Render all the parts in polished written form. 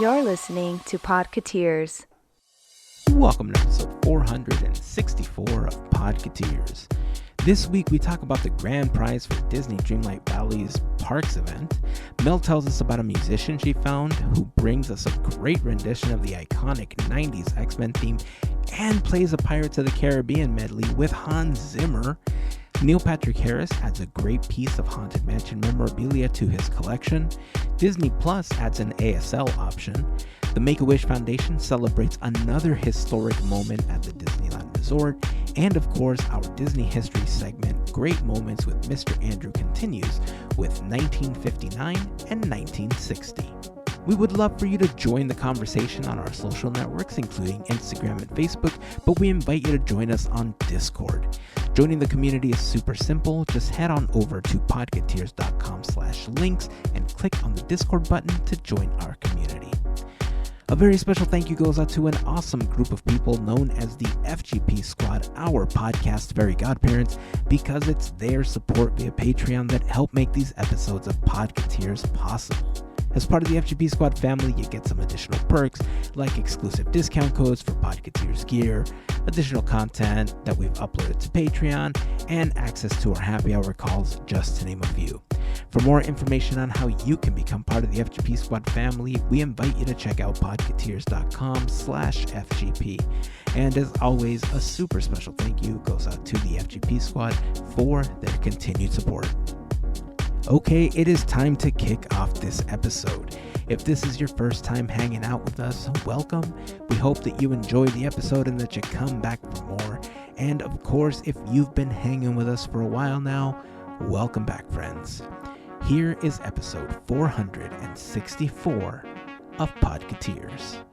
You're listening to Podketeers. Welcome to episode 464 of Podketeers. This week we talk about the grand prize for Disney Dreamlight Valley's Parks event. Mel tells us about a musician she found who brings us a great rendition of the iconic 90s X-Men theme and plays a Pirates of the Caribbean medley with Hans Zimmer. Neil Patrick Harris adds a great piece of Haunted Mansion memorabilia to his collection. Disney Plus adds an ASL option. The Make-A-Wish Foundation celebrates another historic moment at the Disneyland Resort. And of course, our Disney History segment, Great Moments with Mr. Andrew, continues with 1959 and 1960. We would love for you to join the conversation on our social networks, including Instagram and Facebook, but we invite you to join us on Discord. Joining the community is super simple. Just head on over to podketeers.com/links and click on the Discord button to join our community. A very special thank you goes out to an awesome group of people known as the FGP Squad, our podcast Fairy Godparents, because it's their support via Patreon that help make these episodes of Podketeers possible. As part of the FGP Squad family, you get some additional perks like exclusive discount codes for Podketeers gear, additional content that we've uploaded to Patreon, and access to our happy hour calls, just to name a few. For more information on how you can become part of the FGP Squad family, we invite you to check out podketeers.com/FGP. And as always, a super special thank you goes out to the FGP Squad for their continued support. Okay, it is time to kick off this episode. If this is your first time hanging out with us, welcome. We hope that you enjoy the episode and that you come back for more. And of course, if you've been hanging with us for a while now, welcome back, friends. Here is episode 464 of Podketeers.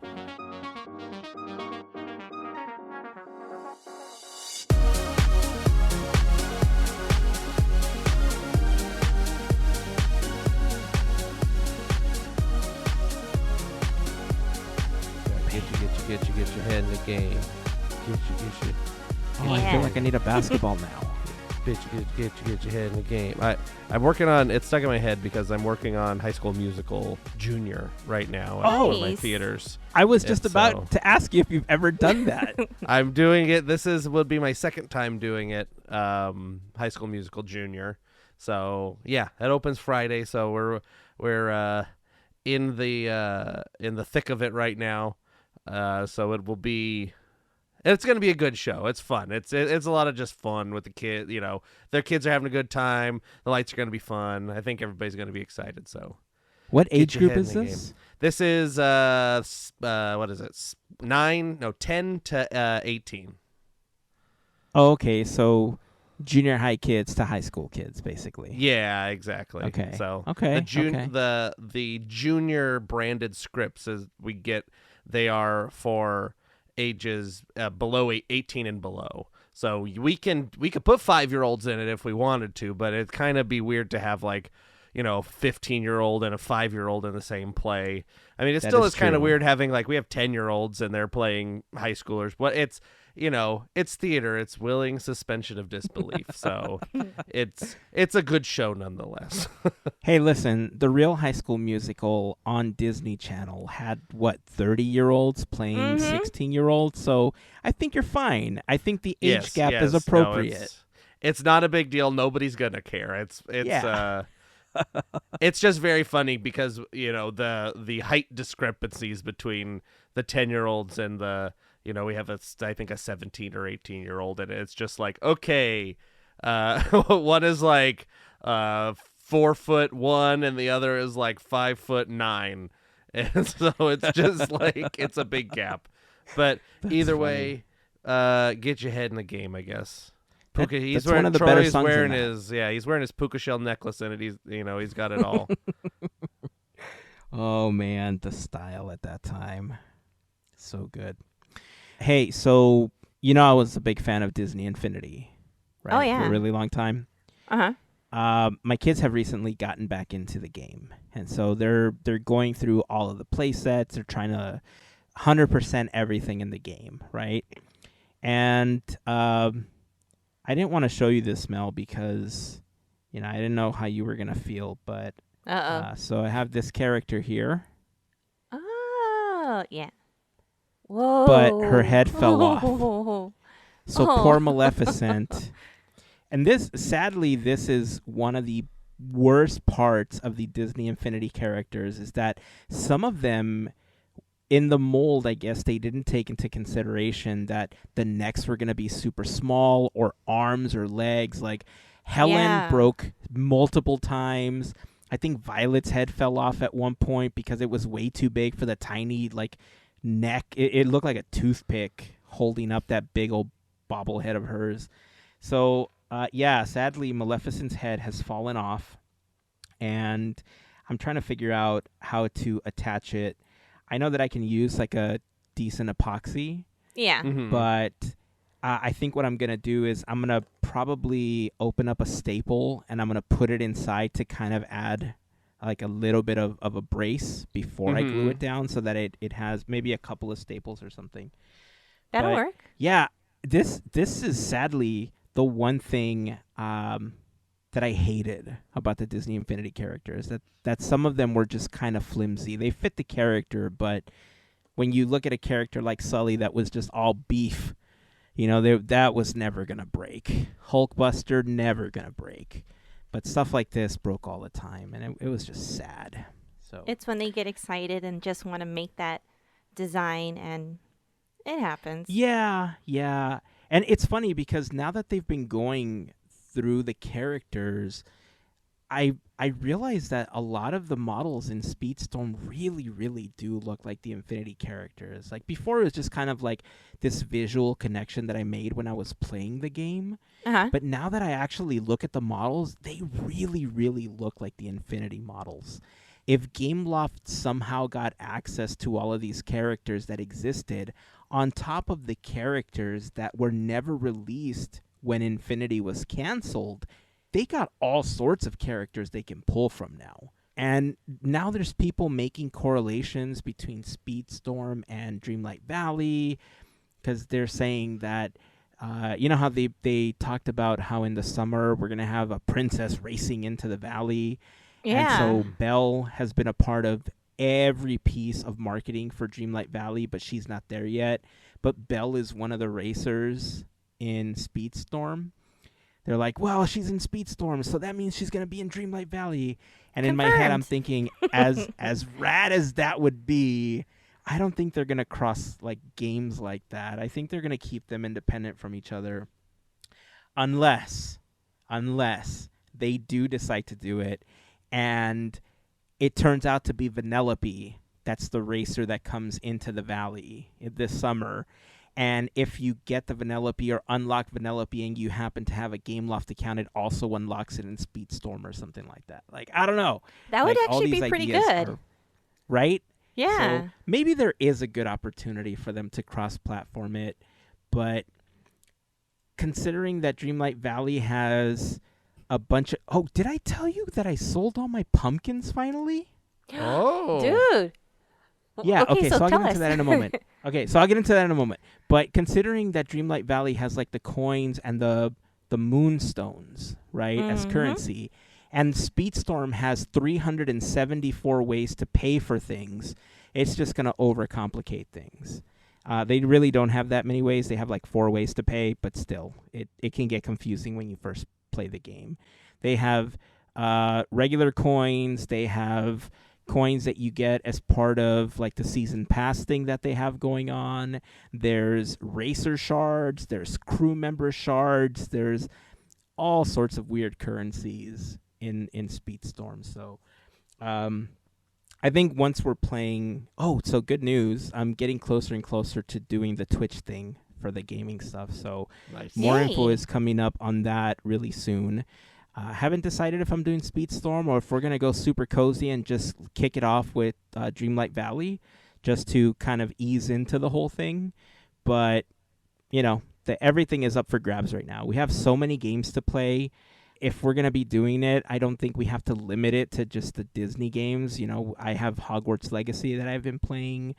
Get your head in the game. Get you. Oh, I feel like I need a basketball now. Get your head in the game. I'm working on, it's stuck in my head because I'm working on High School Musical Junior right now at one of my theaters. I was just about to ask you if you've ever done that. I'm doing it. Would be my second time doing it. High School Musical Junior. So yeah, it opens Friday. So we're in the thick of it right now. So it will be. It's going to be a good show. It's fun. It's a lot of just fun with the kids. You know, their kids are having a good time. The lights are going to be fun. I think everybody's going to be excited. So, what age group is this? This is what is it? 10 to 18. Oh, okay, so junior high kids to high school kids, basically. Yeah, exactly. Okay. So the junior branded scripts they are for ages below 18 and below. So we could put 5-year-olds in it if we wanted to, but it'd kind of be weird to have 15-year-old and a 5-year-old in the same play. I mean, it still is kind of weird having we have 10-year-olds and they're playing high schoolers, but it's theater. It's willing suspension of disbelief. So it's a good show nonetheless. Hey, listen, the Real High School Musical on Disney Channel had 30-year-olds playing 16-year-olds. So I think you're fine. I think the age gap is appropriate. No, it's not a big deal. Nobody's gonna care. It's it's just very funny because the height discrepancies between the 10-year-olds and the we have I think a 17 or 18-year-old, and it's just okay, one is 4'1" and the other is 5'9", and so it's just it's a big gap. But either way, get your head in the game, I guess. He's wearing his puka shell necklace in it. He's got it all. Oh man, the style at that time, so good. Hey, so I was a big fan of Disney Infinity, right? Oh, yeah. For a really long time. Uh-huh. My kids have recently gotten back into the game, and so they're going through all of the play sets. They're trying to 100% everything in the game, right? And I didn't want to show you this, Mel, because I didn't know how you were gonna feel, but so I have this character here. Oh, yeah. Whoa. but her head fell off. So Oh. poor Maleficent. And sadly, this is one of the worst parts of the Disney Infinity characters, is that some of them in the mold, I guess, they didn't take into consideration that the necks were going to be super small, or arms or legs. Like Helen broke multiple times. I think Violet's head fell off at one point because it was way too big for the tiny neck. It looked like a toothpick holding up that big old bobblehead of hers. So sadly, Maleficent's head has fallen off, and I'm trying to figure out how to attach it. I know that I can use like a decent epoxy. Yeah. Mm-hmm. But I think what I'm going to do is I'm going to probably open up a staple, and I'm going to put it inside to kind of add like a little bit of a brace before I glue it down, so that it has maybe a couple of staples or something. That'll work. Yeah, this is sadly the one thing that I hated about the Disney Infinity characters, that some of them were just kind of flimsy. They fit the character, but when you look at a character like Sully that was just all beef, that was never going to break. Hulkbuster, never going to break. But stuff like this broke all the time, and it was just sad. So It's when they get excited and just want to make that design, and it happens. Yeah. And it's funny because now that they've been going through the characters, I realize that a lot of the models in Speedstorm really, really do look like the Infinity characters. Like before, it was just kind of like this visual connection that I made when I was playing the game. Uh-huh. But now that I actually look at the models, they really, really look like the Infinity models. If Gameloft somehow got access to all of these characters that existed, on top of the characters that were never released when Infinity was canceled, they got all sorts of characters they can pull from now. And now there's people making correlations between Speedstorm and Dreamlight Valley, because they're saying that, you know how they talked about how in the summer we're going to have a princess racing into the valley? Yeah. And so Belle has been a part of every piece of marketing for Dreamlight Valley, but she's not there yet. But Belle is one of the racers in Speedstorm. They're like, well, she's in Speedstorm, so that means she's going to be in Dreamlight Valley. And in my head, I'm thinking, as rad as that would be, I don't think they're going to cross like games like that. I think they're going to keep them independent from each other, unless they do decide to do it, and it turns out to be Vanellope. That's the racer that comes into the valley this summer. And if you get the Vanellope or unlock Vanellope and you happen to have a Gameloft account, it also unlocks it in Speedstorm or something like that. Like, I don't know. That would all actually these be pretty ideas good. Right? Yeah. So maybe there is a good opportunity for them to cross-platform it. But considering that Dreamlight Valley has a bunch of... Oh, did I tell you that I sold all my pumpkins finally? Oh. Dude. Yeah, okay, so I'll tell get into us. that in a moment. I'll get into that in a moment. But considering that Dreamlight Valley has like the coins and the moonstones, right, as currency, and Speedstorm has 374 ways to pay for things, it's just going to overcomplicate things. They really don't have that many ways. They have like 4 ways to pay, but still, it can get confusing when you first play the game. They have regular coins. They have coins that you get as part of like the season pass thing that they have going on. There's racer shards, there's crew member shards, there's all sorts of weird currencies in Speedstorm. So I think once we're playing, so good news, I'm getting closer and closer to doing the Twitch thing for the gaming stuff. So Nice. more Yay. info is coming up on that really soon. Haven't decided if I'm doing Speedstorm or if we're going to go super cozy and just kick it off with Dreamlight Valley just to kind of ease into the whole thing. But, everything is up for grabs right now. We have so many games to play. If we're going to be doing it, I don't think we have to limit it to just the Disney games. I have Hogwarts Legacy that I've been playing.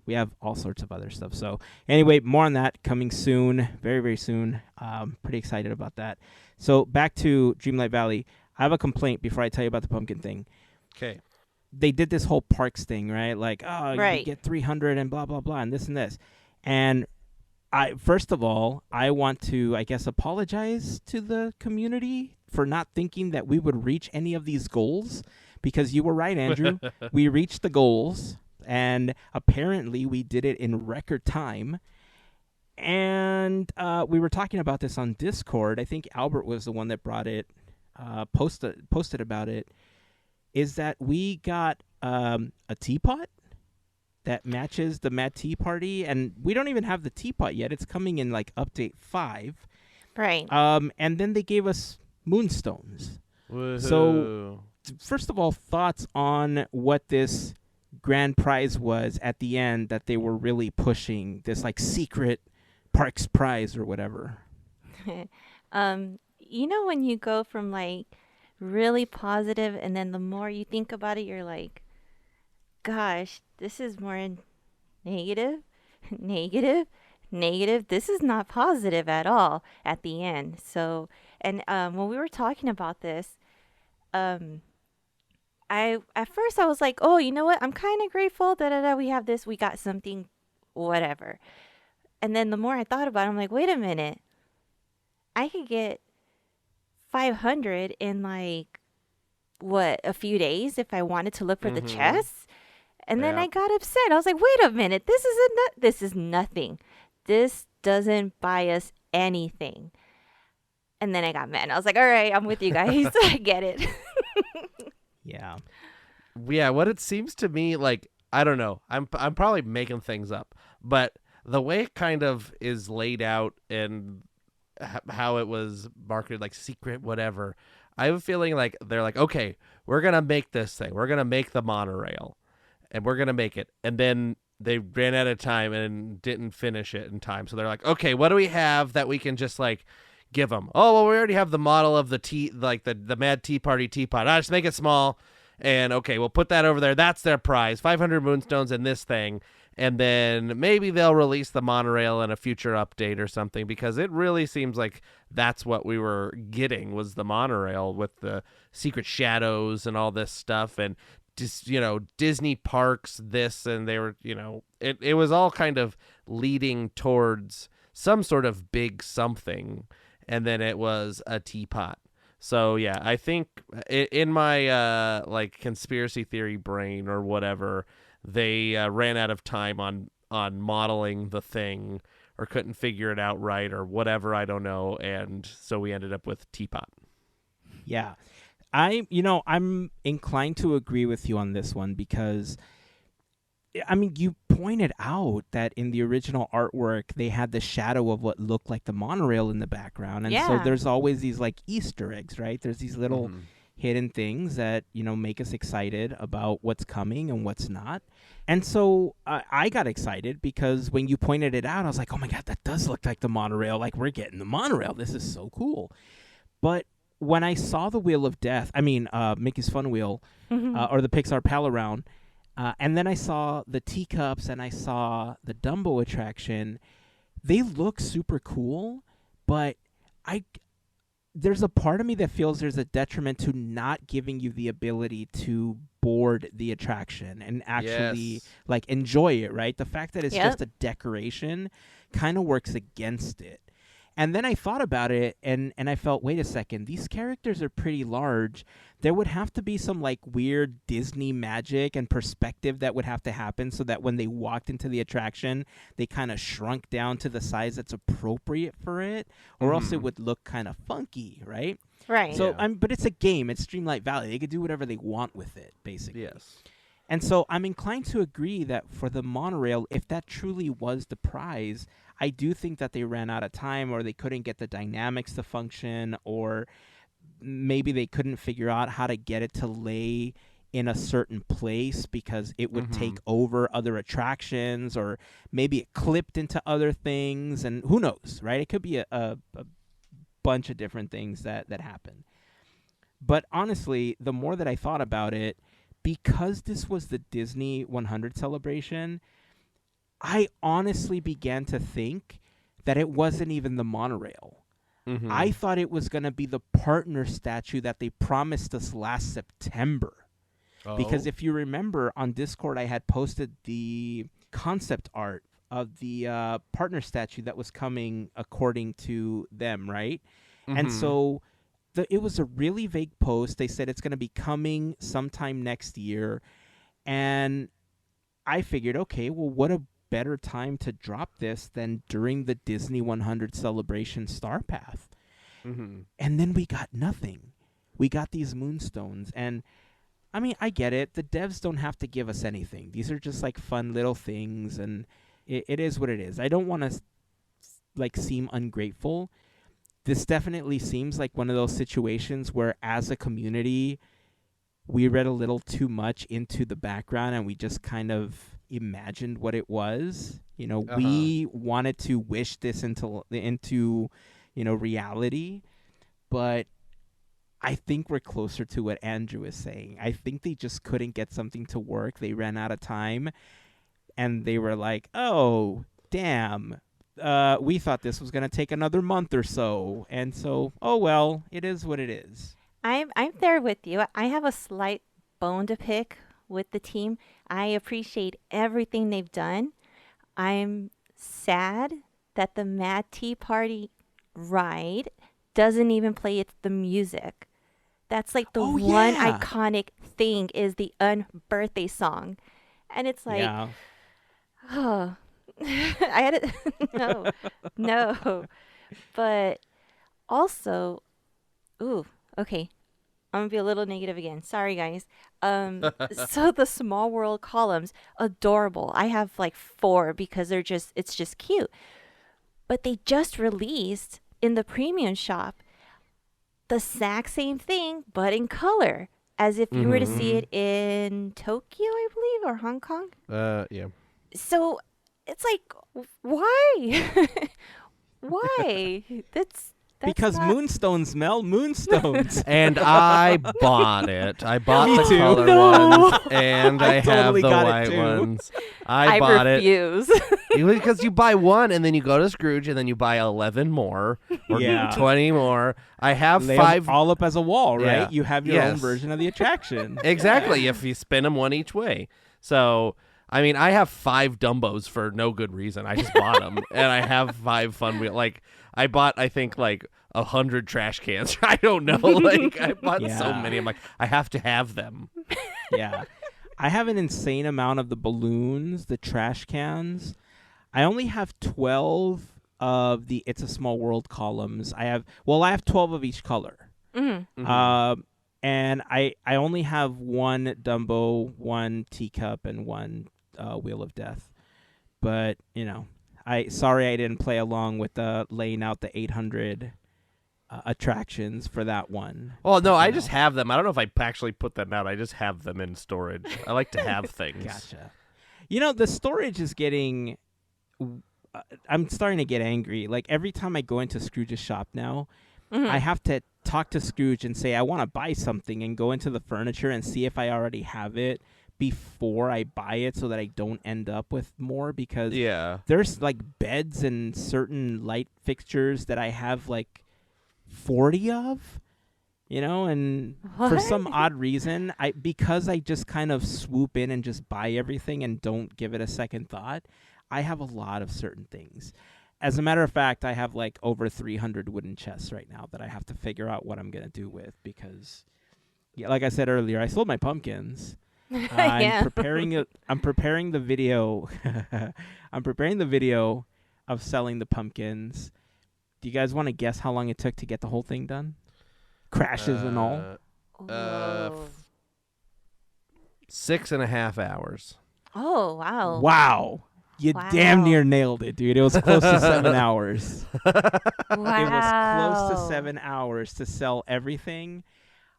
We have all sorts of other stuff. So anyway, more on that coming soon, very, very soon. Pretty excited about that. So back to Dreamlight Valley. I have a complaint before I tell you about the pumpkin thing. Okay. they did this whole parks thing, right? Like, oh, you Right. get 300 and blah blah blah and this and this. And I first of all, I want to, I guess, apologize to the community for not thinking that we would reach any of these goals, because you were right, Andrew. We reached the goals, and apparently we did it in record time. And we were talking about this on Discord. I think Albert was the one that brought it, posted about it. Is that we got a teapot that matches the Mad Tea Party, and we don't even have the teapot yet. It's coming in like update 5. Right. And then they gave us moonstones. Woohoo. So, first of all, thoughts on what this grand prize was at the end that they were really pushing, this like secret parks prize or whatever. You know when you go from like really positive and then the more you think about it, you're like, gosh, this is more negative, negative, negative. This is not positive at all at the end. So, and when we were talking about this, I at first I was like, oh, you know what? I'm kind of grateful that we have this. We got something, whatever. And then the more I thought about it, I'm like, wait a minute. I could get 500 in like what, a few days if I wanted to look for the chests. And then Yeah. I got upset. I was like, wait a minute. This is nothing. This doesn't buy us anything. And then I got mad. I was like, all right, I'm with you guys. I get it. Yeah. Yeah, what it seems to me like, I don't know. I'm probably making things up, but the way it kind of is laid out and how it was marketed, like secret whatever, I have a feeling like they're like, okay, we're gonna make this thing. We're gonna make the monorail, and we're gonna make it. And then they ran out of time and didn't finish it in time. So they're like, okay, what do we have that we can just like give them? Oh, well, we already have the model of the tea, like the Mad Tea Party teapot. Just make it small. And okay, we'll put that over there. That's their prize. 500 moonstones in this thing. And then maybe they'll release the monorail in a future update or something, because it really seems like that's what we were getting, was the monorail with the secret shadows and all this stuff. And just, Disney parks, this, and they were, it was all kind of leading towards some sort of big something. And then it was a teapot. So yeah, I think in my like conspiracy theory brain or whatever, they ran out of time on modeling the thing, or couldn't figure it out right, or whatever, I don't know, and so we ended up with teapot. Yeah. I'm inclined to agree with you on this one, because I mean, you pointed out that in the original artwork, they had the shadow of what looked like the monorail in the background. And so Yeah. there's always these like Easter eggs, right? There's these little hidden things that, make us excited about what's coming and what's not. And so I got excited because when you pointed it out, I was like, oh my God, that does look like the monorail. Like, we're getting the monorail. This is so cool. But when I saw the Wheel of Death, Mickey's Fun Wheel, or the Pixar Pal Around, and then I saw the teacups and I saw the Dumbo attraction. They look super cool, but there's a part of me that feels there's a detriment to not giving you the ability to board the attraction and actually like enjoy it, right? The fact that it's just a decoration kind of works against it. And then I thought about it, and I felt, wait a second, these characters are pretty large. There would have to be some like weird Disney magic and perspective that would have to happen so that when they walked into the attraction, they kind of shrunk down to the size that's appropriate for it, or else it would look kind of funky, right? Right. So, but it's a game. It's Dreamlight Valley. They could do whatever they want with it, basically. Yes. And so I'm inclined to agree that for the monorail, if that truly was the prize, I do think that they ran out of time, or they couldn't get the dynamics to function, or maybe they couldn't figure out how to get it to lay in a certain place because it would take over other attractions, or maybe it clipped into other things, and who knows, right? It could be a bunch of different things that happen. But honestly, the more that I thought about it, because this was the Disney 100 celebration, I honestly began to think that it wasn't even the monorail. I thought it was going to be the partner statue that they promised us last September. Because Oh. if you remember on Discord, I had posted the concept art of the partner statue that was coming according to them, right? And Mm-hmm. so it was a really vague post. They said it's going to be coming sometime next year. And I figured, okay, well, what a better time to drop this than during the Disney 100 celebration Star Path. Mm-hmm. And then we got nothing. We got these moonstones. And I mean, I get it. The devs don't have to give us anything. These are just like fun little things. And it is what it is. I don't want to like seem ungrateful. This definitely seems like one of those situations where as a community, we read a little too much into the background and we just kind of imagined what it was. You know, we wanted to wish this into reality, but I think we're closer to what Andrew is saying. I think they just couldn't get something to work. They ran out of time and they were like, "Oh, damn. We thought this was going to take another month or so." And so, oh well, it is what it is. I'm there with you. I have a slight bone to pick with the team. I appreciate everything they've done. I'm sad that the Mad Tea Party ride doesn't even play the music. That's like the one Yeah. iconic thing is the unbirthday song. And it's like, Yeah. oh, I had it. No. But also, ooh, okay. I'm gonna be a little negative again. Sorry, guys. So the Small World columns, adorable. I have like 4 because it's just cute. But they just released in the premium shop the exact same thing, but in color, as if you were to see it in Tokyo, I believe, or Hong Kong. Yeah. So it's like, why? Why? That's Because not... moonstones, Mel, moonstones. And I bought it. I bought Me the too. color No. ones, and I I have totally the got it white too. ones. I bought refuse. it because you buy one, and then you go to Scrooge, and then you buy 11 more or Yeah. 20 more. I have Lay 'em 5. all up as a wall, right? Yeah. You have your own Yes. version of the attraction. Exactly, if you spin them one each way. So, I mean, I have 5 Dumbos for no good reason. I just bought them, and I have 5 Fun Wheel. Like, I bought, I think, like 100 trash cans. I don't know. Like, I bought so Yeah. many. I'm like, I have to have them. Yeah. I have an insane amount of the balloons, the trash cans. I only have 12 of the It's a Small World columns. I have 12 of each color. Mm-hmm. And I only have 1 Dumbo, 1 teacup, and 1 Wheel of Death. But, you know, sorry I didn't play along with laying out the 800 attractions for that one. Well, no, You I know. just have them. I don't know if I actually put them out. I just have them in storage. I like to have things. Gotcha. You know, the storage is getting... I'm starting to get angry. Like, every time I go into Scrooge's shop now, I have to talk to Scrooge and say, I want to buy something, and go into the furniture and see if I already have it before I buy it so that I don't end up with more, because Yeah. there's like beds and certain light fixtures that I have like 40 of, you know, and for some odd reason, because I just kind of swoop in and just buy everything and don't give it a second thought, I have a lot of certain things. As a matter of fact, I have like over 300 wooden chests right now that I have to figure out what I'm going to do with, because, yeah, like I said earlier, I sold my pumpkins. Yeah. I'm preparing the video. I'm preparing the video of selling the pumpkins. Do you guys want to guess how long it took to get the whole thing done? Crashes and all? Whoa. 6.5 hours. Oh, wow. Wow. You damn Wow. near nailed it, dude. It was close to 7 hours. Wow. It was close to 7 hours to sell everything.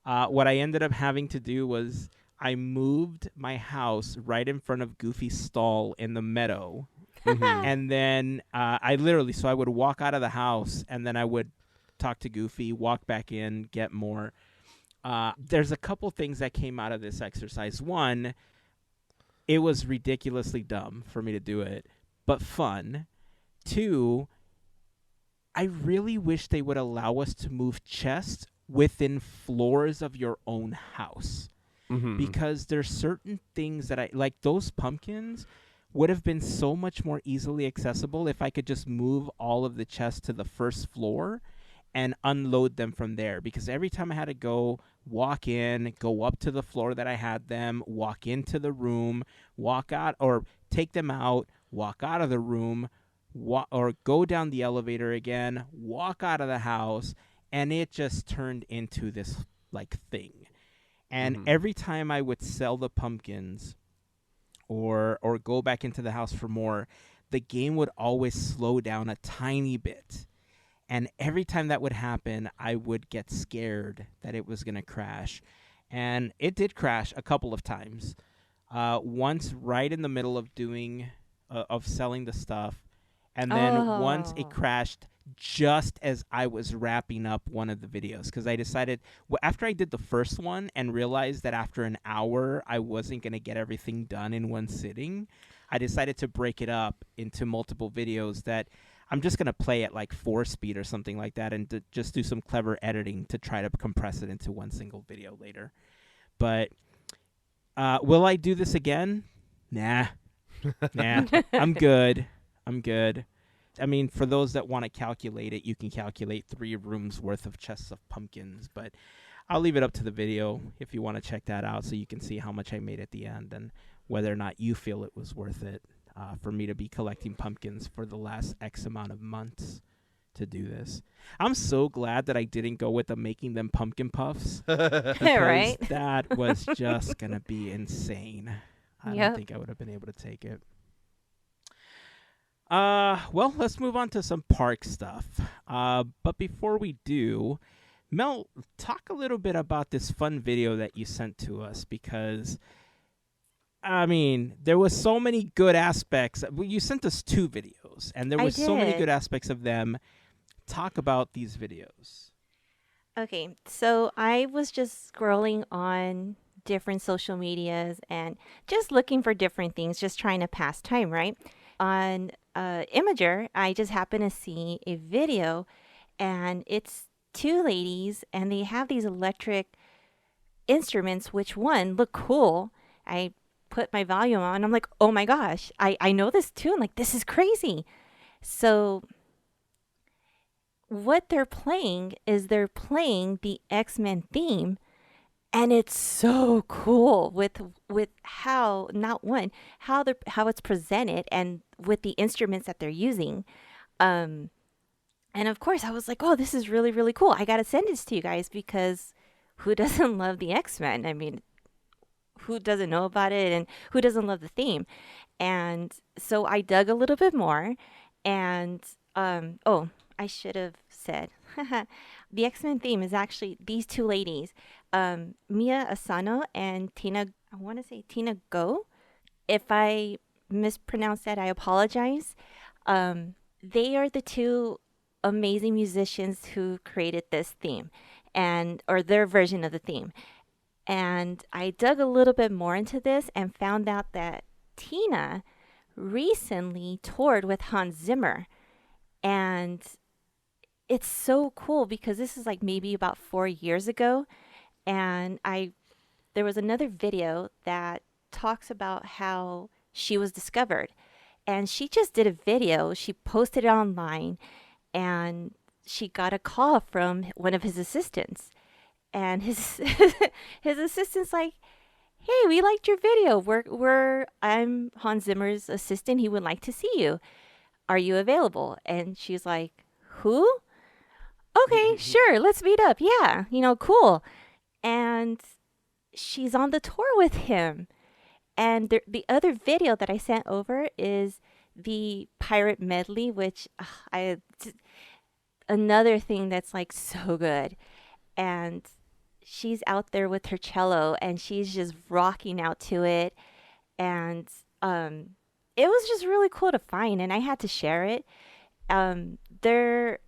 What I ended up having to do was I moved my house right in front of Goofy's stall in the meadow. And then I would walk out of the house, and then I would talk to Goofy, walk back in, get more. There's a couple things that came out of this exercise. One, it was ridiculously dumb for me to do it, but fun. 2, I really wish they would allow us to move chests within floors of your own house. because there's certain things that I like. Those pumpkins would have been so much more easily accessible if I could just move all of the chests to the first floor and unload them from there, because every time I had to go walk in, go up to the floor that I had them, walk into the room, walk out, or take them out, walk out of the room, or go down the elevator again, walk out of the house, and it just turned into this like thing. And every time I would sell the pumpkins or go back into the house for more, the game would always slow down a tiny bit. And every time that would happen, I would get scared that it was going to crash. And it did crash a couple of times. Once right in the middle of of selling the stuff. And then once it crashed just as I was wrapping up one of the videos. Because I decided, after I did the first one and realized that after an hour I wasn't going to get everything done in one sitting, I decided to break it up into multiple videos that I'm just going to play at like 4 speed or something like that, and to just do some clever editing to try to compress it into one single video later. But will I do this again? Nah. I'm good. I mean, for those that want to calculate it, you can calculate 3 rooms worth of chests of pumpkins, but I'll leave it up to the video if you want to check that out so you can see how much I made at the end and whether or not you feel it was worth it. For me to be collecting pumpkins for the last X amount of months to do this. I'm so glad that I didn't go with the making them pumpkin puffs. Right? That was just going to be insane. I don't think I would have been able to take it. Well, let's move on to some park stuff. But before we do, Mel, talk a little bit about this fun video that you sent to us, because I mean, there was so many good aspects. You sent us 2 videos, and there was so many good aspects of them. Talk about these videos. Okay, so I was just scrolling on different social medias and just looking for different things, just trying to pass time, right? On Imager, I just happened to see a video, and it's 2 ladies, and they have these electric instruments, which one look cool. I put my volume on. I'm like, oh my gosh, I know this tune. Like, this is crazy. So what they're playing is they're playing the X-Men theme, and it's so cool with how how it's presented and with the instruments that they're using. And of course I was like, oh, this is really, really cool. I got to send this to you guys, because who doesn't love the X-Men? I mean, who doesn't know about it, and who doesn't love the theme? And so I dug a little bit more, and I should have said the X-Men theme is actually these 2 ladies, Mia Asano and Tina Go. If I mispronounced that, I apologize. They are the 2 amazing musicians who created this theme, or their version of the theme. And I dug a little bit more into this and found out that Tina recently toured with Hans Zimmer. And it's so cool because this is like maybe about 4 years ago. And there was another video that talks about how she was discovered. And she just did a video. She posted it online, and she got a call from one of his assistants. And his assistant's like, hey, we liked your video. I'm Hans Zimmer's assistant. He would like to see you. Are you available? And she's like, who? Okay, sure. Let's meet up. Yeah, cool. And she's on the tour with him. And the other video that I sent over is the pirate medley, which another thing that's like so good. And she's out there with her cello, and she's just rocking out to it. And it was just really cool to find, and I had to share it. Their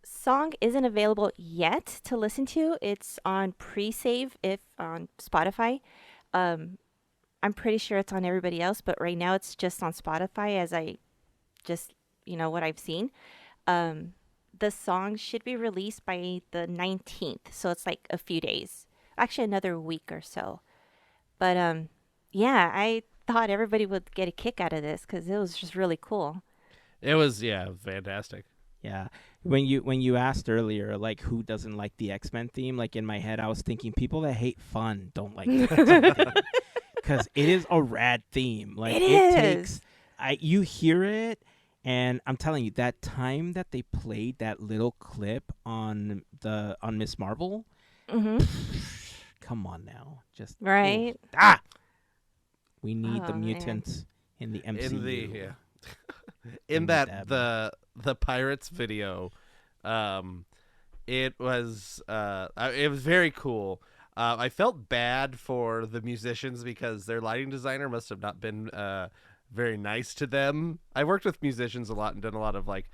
song isn't available yet to listen to. It's on pre-save on Spotify. I'm pretty sure it's on everybody else, but right now it's just on Spotify, as I just, what I've seen. The song should be released by the 19th, so it's like a few days. Actually, another week or so. But yeah, I thought everybody would get a kick out of this because it was just really cool. It was fantastic. Yeah. When you asked earlier, like, who doesn't like the X-Men theme, like, in my head I was thinking people that hate fun don't like the X-Men theme. Because it is a rad theme. Like, It is. takes you hear it, and I'm telling you, that time that they played that little clip on Miss Marvel, come on now. Just Right. We need the Oh, man. mutants in the MCU. In the that the Pirates video, it was very cool. I felt bad for the musicians because their lighting designer must have not been very nice to them. I worked with musicians a lot and done a lot of, like,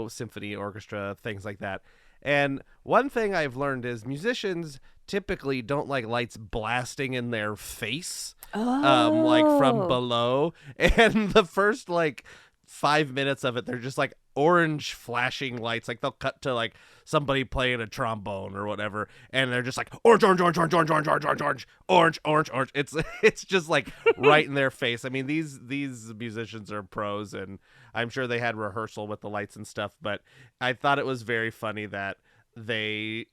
symphony, orchestra, things like that. And one thing I've learned is musicians typically don't like lights blasting in their face, like from below. And the first, like, 5 minutes of it, they're just like orange flashing lights. Like, they'll cut to like somebody playing a trombone or whatever, and they're just like orange. It's just like right in their face. I mean, these musicians are pros, and I'm sure they had rehearsal with the lights and stuff. But I thought it was very funny that the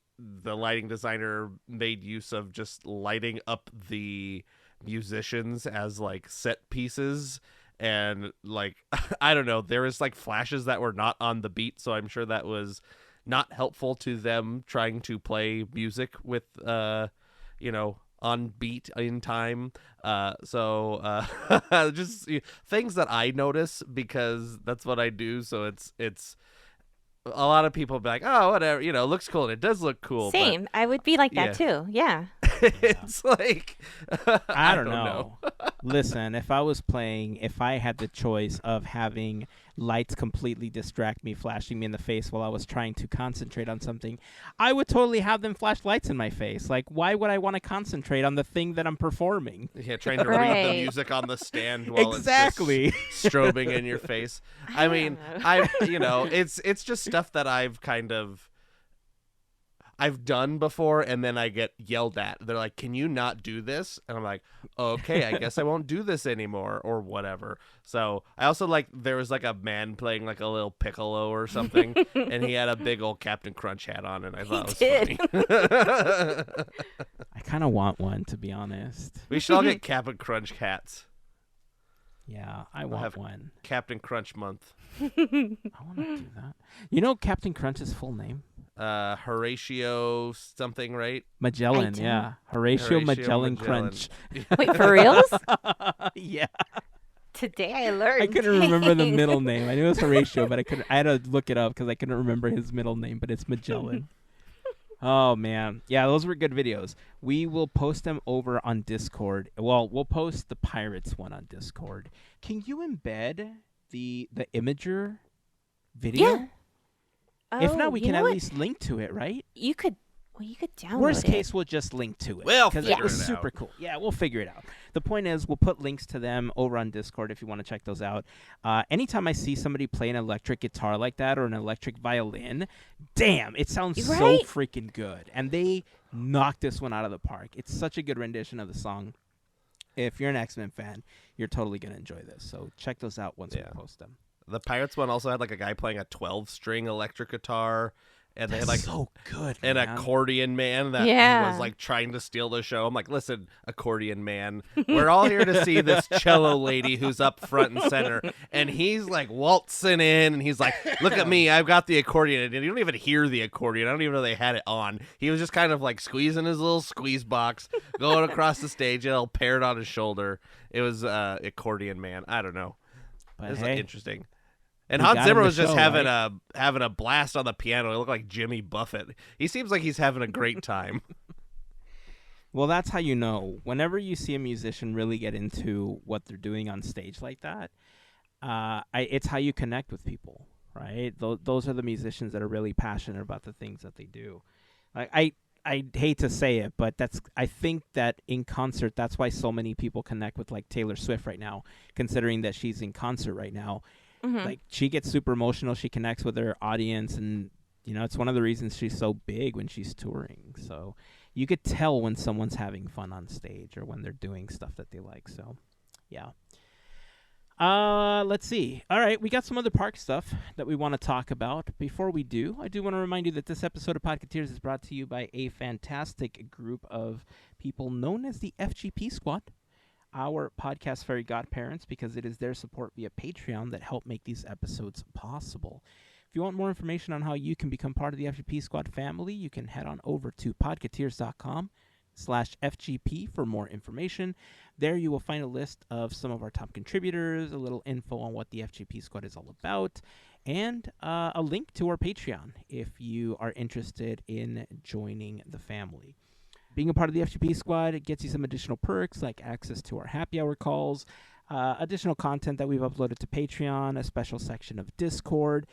lighting designer made use of just lighting up the musicians as like set pieces. And, like, I don't know, there was like flashes that were not on the beat, so I'm sure that was not helpful to them trying to play music with on beat in time. So just things that I notice because that's what I do. So it's a lot of people be like, oh, whatever, looks cool, and it does look cool. Same. But I would be like that too. Yeah. it's like I don't know. Listen, if I had the choice of having lights completely distract me, flashing me in the face while I was trying to concentrate on something, I would totally have them flash lights in my face. Like, why would I want to concentrate on the thing that I'm performing? Yeah, trying to read the music on the stand while exactly. It's just strobing in your face. I mean, it's just stuff that I've done before, and then I get yelled at. They're like, can you not do this? And I'm like, okay, I guess I won't do this anymore, or whatever. So I also, like, there was like a man playing like a little piccolo or something, and he had a big old Captain Crunch hat on, and I thought it was funny. I kind of want one, to be honest. We should all get Captain Crunch hats. Yeah, I want one. Captain Crunch month. I want to do that. Captain Crunch's full name? Horatio something, right? Magellan, yeah. Horatio Magellan Crunch. Wait, for reals? Yeah. Today I learned. I couldn't remember the middle name. I knew it was Horatio, but I had to look it up because I couldn't remember his middle name, but it's Magellan. Oh, man. Yeah, those were good videos. We will post them over on Discord. Well, we'll post the Pirates one on Discord. Can you embed the Imager video? Yeah. If not, we can at least link to it, right? You could download Worst it. case, we'll just link to it. We'll because figure it was it super out. cool. Yeah, we'll figure it out. The point is, we'll put links to them over on Discord if you want to check those out. Anytime I see somebody play an electric guitar like that or an electric violin, damn, it sounds so Right? freaking good. And they knocked this one out of the park. It's such a good rendition of the song. If you're an X-Men fan, you're totally going to enjoy this. So check those out once we post them. The Pirates one also had like a guy playing a 12-string electric guitar, and they had That's like so good, an man. accordion man that Yeah. was like trying to steal the show. I'm like, listen, accordion man, we're all here to see this cello lady who's up front and center, and he's like waltzing in, and he's like, look at me, I've got the accordion, and you don't even hear the accordion. I don't even know they had it on. He was just kind of like squeezing his little squeeze box, going across the stage, and all paired on his shoulder. It was accordion man. I don't know. But It was hey, interesting. And we Hans got Zimmer him to was just show, having a blast on the piano. He looked like Jimmy Buffett. He seems like he's having a great time. Well, that's how you know. Whenever you see a musician really get into what they're doing on stage like that, it's how you connect with people, right? Those are the musicians that are really passionate about the things that they do. I hate to say it, but I think that in concert, that's why so many people connect with like Taylor Swift right now, considering that she's in concert right now. Mm-hmm. Like, she gets super emotional. She connects with her audience, and it's one of the reasons she's so big when she's touring. So you could tell when someone's having fun on stage or when they're doing stuff that they like. So, yeah. Let's see. All right, we got some other park stuff that we want to talk about. Before we do, I do want to remind you that this episode of Podketeers is brought to you by a fantastic group of people known as the FGP Squad, our podcast Fairy Godparents, because it is their support via Patreon that help make these episodes possible. If you want more information on how you can become part of the FGP Squad family, you can head on over to podketeers.com/FGP for more information. There you will find a list of some of our top contributors, a little info on what the FGP Squad is all about, and a link to our Patreon if you are interested in joining the family. Being a part of the FGP Squad gets you some additional perks like access to our happy hour calls, additional content that we've uploaded to Patreon, a special section of Discord,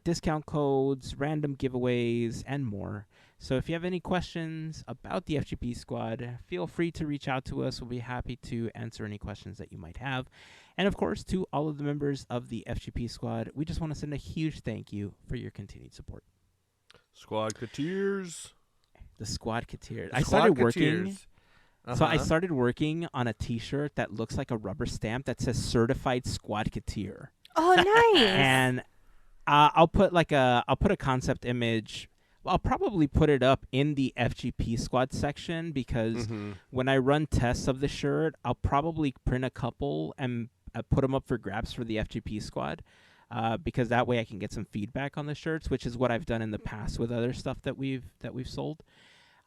discount codes, random giveaways, and more. So if you have any questions about the FGP Squad, feel free to reach out to us. We'll be happy to answer any questions that you might have. And of course, to all of the members of the FGP Squad, we just want to send a huge thank you for your continued support. Squadketeers. The Squadketeers. I started working. Uh-huh. So I started working on a T-shirt that looks like a rubber stamp that says "Certified Squadketeer." Oh, nice. And I'll put a concept image. I'll probably put it up in the FGP Squad section because when I run tests of the shirt, I'll probably print a couple and put them up for grabs for the FGP Squad because that way I can get some feedback on the shirts, which is what I've done in the past with other stuff that we've sold.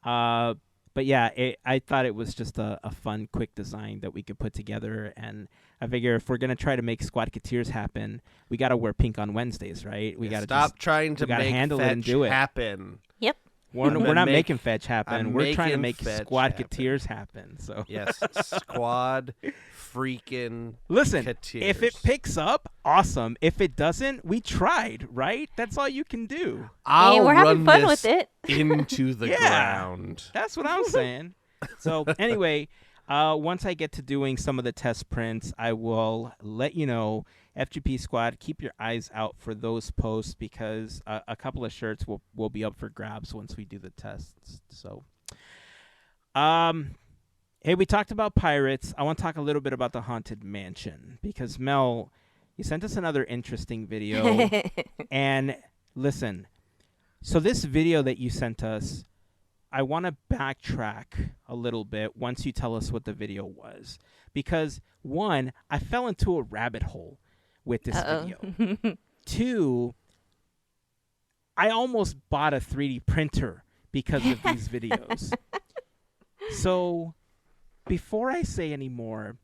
But yeah, I thought it was just a fun, quick design that we could put together. And I figure if we're going to try to make Squadketeers happen, we got to wear pink on Wednesdays, right? We got to stop trying to make handle it and do it. happen. Yep. We're not making fetch happen. We're trying to make fetch Squadketeers happen. So yes, Squad freaking listen, Keteers. If it picks up, awesome. If it doesn't, we tried, right? That's all you can do. I'll we're having run fun this with it. into the ground. That's what I'm saying. So anyway, once I get to doing some of the test prints, I will let you know. FGP Squad, keep your eyes out for those posts because a couple of shirts will be up for grabs once we do the tests. So, hey, we talked about pirates. I want to talk a little bit about the Haunted Mansion because Mel, you sent us another interesting video. And listen, so this video that you sent us, I want to backtrack a little bit once you tell us what the video was. Because, one, I fell into a rabbit hole with this video. Two, I almost bought a 3D printer because of these videos. So, before I say any more,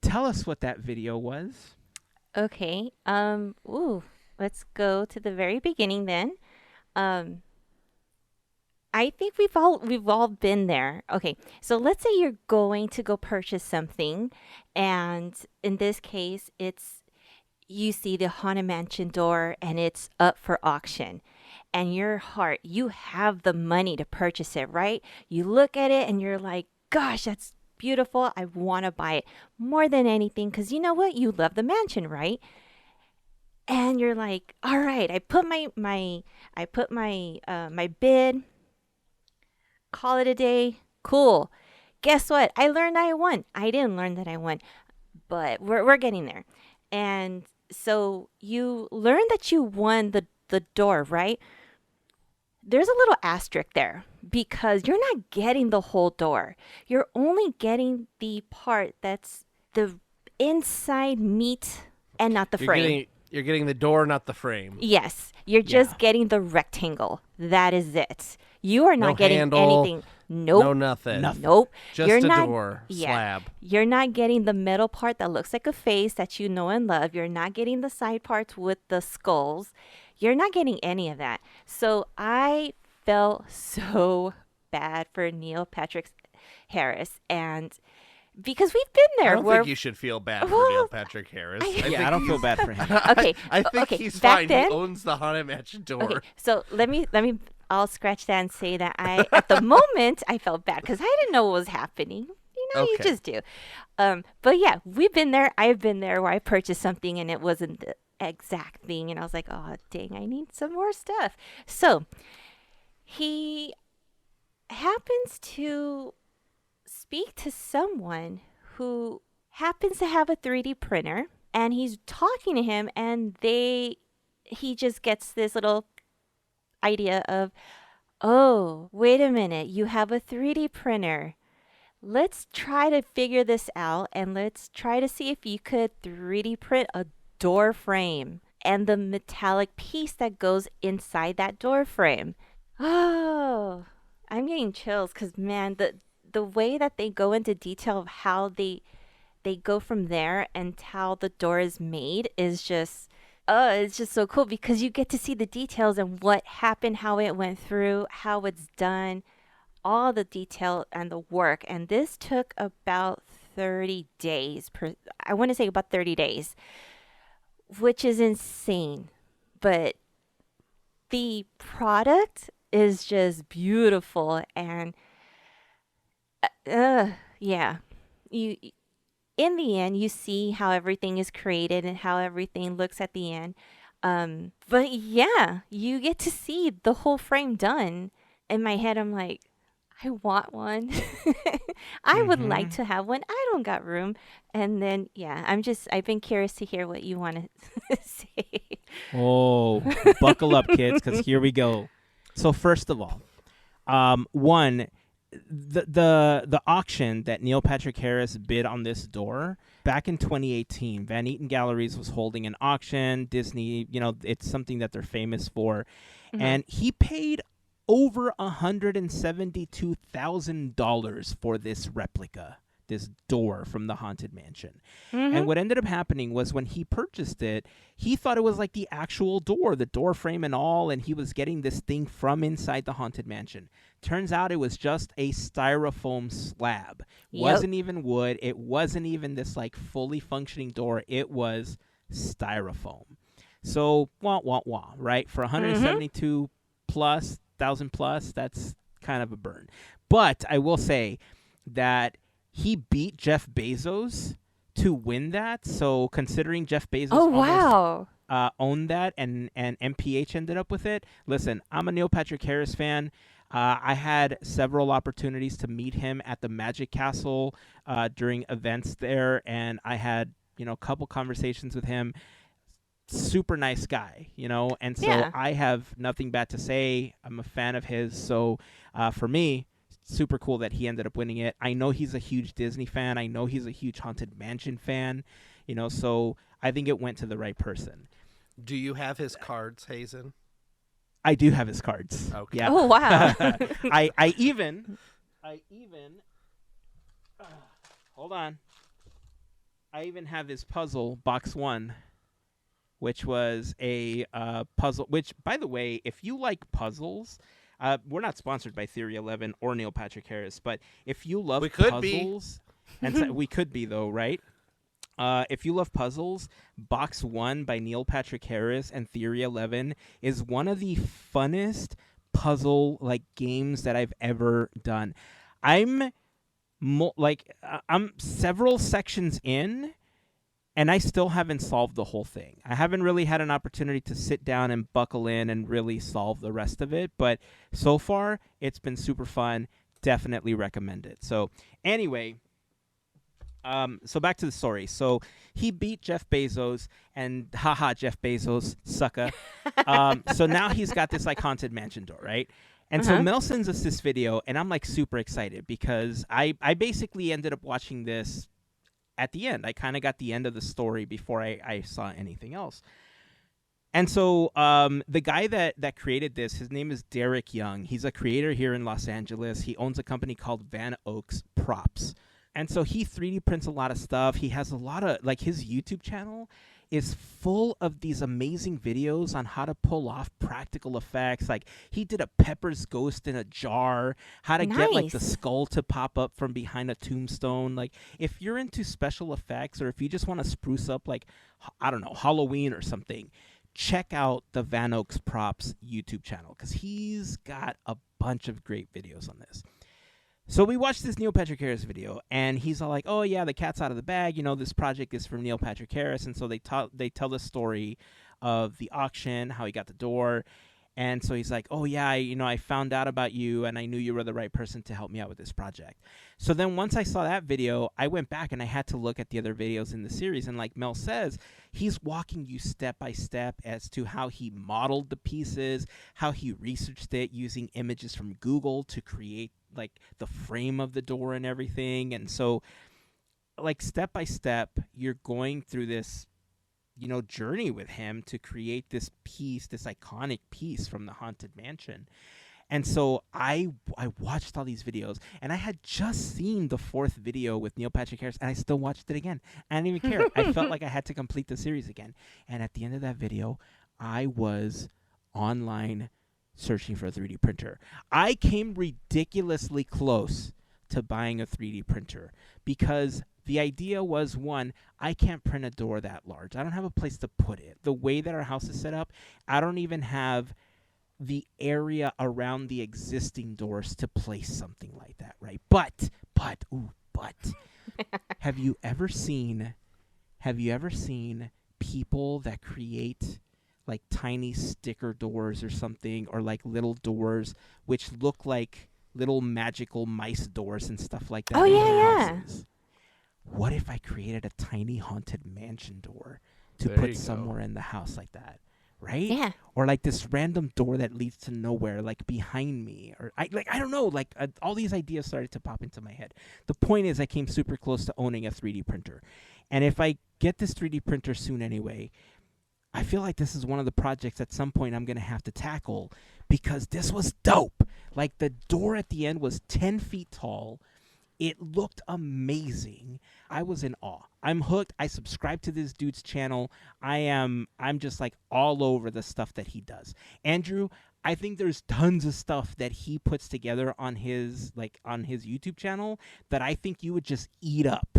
tell us what that video was. Okay. Let's go to the very beginning then. I think we've all been there. Okay, so let's say you're going to go purchase something, and in this case, you see the Haunted Mansion door, and it's up for auction. And your heart, you have the money to purchase it, right? You look at it, and you're like, "Gosh, that's beautiful! I want to buy it more than anything." Because you know what? You love the mansion, right? And you're like, "All right, I put my bid." Call it a day. Cool. Guess what? I learned I won. I didn't learn that I won, but we're getting there. And so you learn that you won the door, right? There's a little asterisk there because you're not getting the whole door. You're only getting the part that's the inside meat and not the frame. You're getting the door, not the frame. Yes. You're just getting the rectangle. That is it. You are not getting handle, anything. Nope. No nothing. Nope. Just You're a not, door slab. You're not getting the metal part that looks like a face that you know and love. You're not getting the side parts with the skulls. You're not getting any of that. So I felt so bad for Neil Patrick Harris. And because we've been there. I don't think you should feel bad for Neil Patrick Harris. I don't feel bad for him. Okay. I think he's back fine. then, he owns the Haunted Mansion door. Okay, so let me I'll scratch that and say that at the moment I felt bad because I didn't know what was happening. You know, you just do. But yeah, we've been there. I've been there where I purchased something and it wasn't the exact thing, and I was like, oh dang, I need some more stuff. So he happens to speak to someone who happens to have a 3D printer, and he's talking to him, and he just gets this little idea of, oh, wait a minute, you have a 3D printer. Let's try to figure this out, and let's try to see if you could 3D print a door frame and the metallic piece that goes inside that door frame. Oh, I'm getting chills because, man, the way that they go into detail of how they go from there and how the door is made is just, it's just so cool because you get to see the details and what happened, how it went through, how it's done, all the detail and the work. And this took about 30 days. I want to say about 30 days, which is insane. But the product is just beautiful. And yeah, you in the end, you see how everything is created and how everything looks at the end. But yeah, you get to see the whole frame done. In my head, I'm like, I want one. I would like to have one. I don't got room. And then, yeah, I've been curious to hear what you want to say. Oh, buckle up, kids, because here we go. So first of all, one, the auction that Neil Patrick Harris bid on this door back in 2018, Van Eaton Galleries was holding an auction. Disney, it's something that they're famous for. And he paid over $172,000 for this replica, this door from the Haunted Mansion. And what ended up happening was when he purchased it, he thought it was like the actual door, the door frame and all, and he was getting this thing from inside the Haunted Mansion. Turns out it was just a styrofoam slab. Wasn't even wood. It wasn't even this like fully functioning door. It was styrofoam. So, right? For 172 plus, 1,000 plus, that's kind of a burn. But I will say that he beat Jeff Bezos to win that. So considering Jeff Bezos owned that and MPH ended up with it. Listen, I'm a Neil Patrick Harris fan. I had several opportunities to meet him at the Magic Castle during events there, and I had a couple conversations with him. Super nice guy, and so I have nothing bad to say. I'm a fan of his, so for me, super cool that he ended up winning it. I know he's a huge Disney fan. I know he's a huge Haunted Mansion fan, so I think it went to the right person. Do you have his cards, Hazen? I do have his cards. Okay. Yeah. Oh, wow. I even hold on. I even have his puzzle, box 1, which was a puzzle, which, by the way, if you like puzzles, we're not sponsored by Theory 11 or Neil Patrick Harris, but if you love puzzles, and so, we could be, though, right? If you love puzzles, Box 1 by Neil Patrick Harris and Theory 11 is one of the funnest puzzle games that I've ever done. I'm several sections in, and I still haven't solved the whole thing. I haven't really had an opportunity to sit down and buckle in and really solve the rest of it. But so far, it's been super fun. Definitely recommend it. So anyway, so back to the story. So he beat Jeff Bezos, and Jeff Bezos, sucker. So now he's got this Haunted Mansion door, right? And so Mel sends us this video, and I'm super excited because I basically ended up watching this at the end. I kind of got the end of the story before I saw anything else. And so the guy that created this, his name is Derek Young. He's a creator here in Los Angeles. He owns a company called Van Oaks Props. And so he 3D prints a lot of stuff. He has a lot of, his YouTube channel is full of these amazing videos on how to pull off practical effects. He did a Pepper's ghost in a jar, how to get the skull to pop up from behind a tombstone. If you're into special effects, or if you just want to spruce up Halloween or something, check out the Van Oaks Props YouTube channel because he's got a bunch of great videos on this. So we watched this Neil Patrick Harris video, and he's all like, oh, yeah, the cat's out of the bag. This project is from Neil Patrick Harris. And so they tell the story of the auction, how he got the door. And so he's like, oh, yeah, I found out about you and I knew you were the right person to help me out with this project. So then once I saw that video, I went back and I had to look at the other videos in the series. And like Mel says, he's walking you step by step as to how he modeled the pieces, how he researched it using images from Google to create like the frame of the door and everything. And so like step by step, you're going through this journey with him to create this piece, this iconic piece from the Haunted Mansion. And so I watched all these videos, and I had just seen the 4th video with Neil Patrick Harris, and I still watched it again. I didn't even care. I felt like I had to complete the series again. And at the end of that video, I was online searching for a 3D printer. I came ridiculously close to buying a 3D printer because the idea was, one, I can't print a door that large. I don't have a place to put it. The way that our house is set up, I don't even have the area around the existing doors to place something like that, right? But, have you ever seen people that create like tiny sticker doors or something, or like little doors which look like little magical mice doors and stuff like that? Oh, in yeah, their yeah. houses? What if I created a tiny haunted mansion door to There you put go. somewhere in the house like that, right? Yeah. Or like this random door that leads to nowhere, like behind me, or I don't know, all these ideas started to pop into my head. The point is, I came super close to owning a 3D printer, and if I get this 3D printer soon anyway, I feel like this is one of the projects at some point I'm gonna have to tackle because this was dope. Like the door at the end was 10 feet tall. It looked amazing. I was in awe. I'm hooked. I subscribe to this dude's channel. I'm just like all over the stuff that he does. Andrew, I think there's tons of stuff that he puts together on his YouTube channel that I think you would just eat up.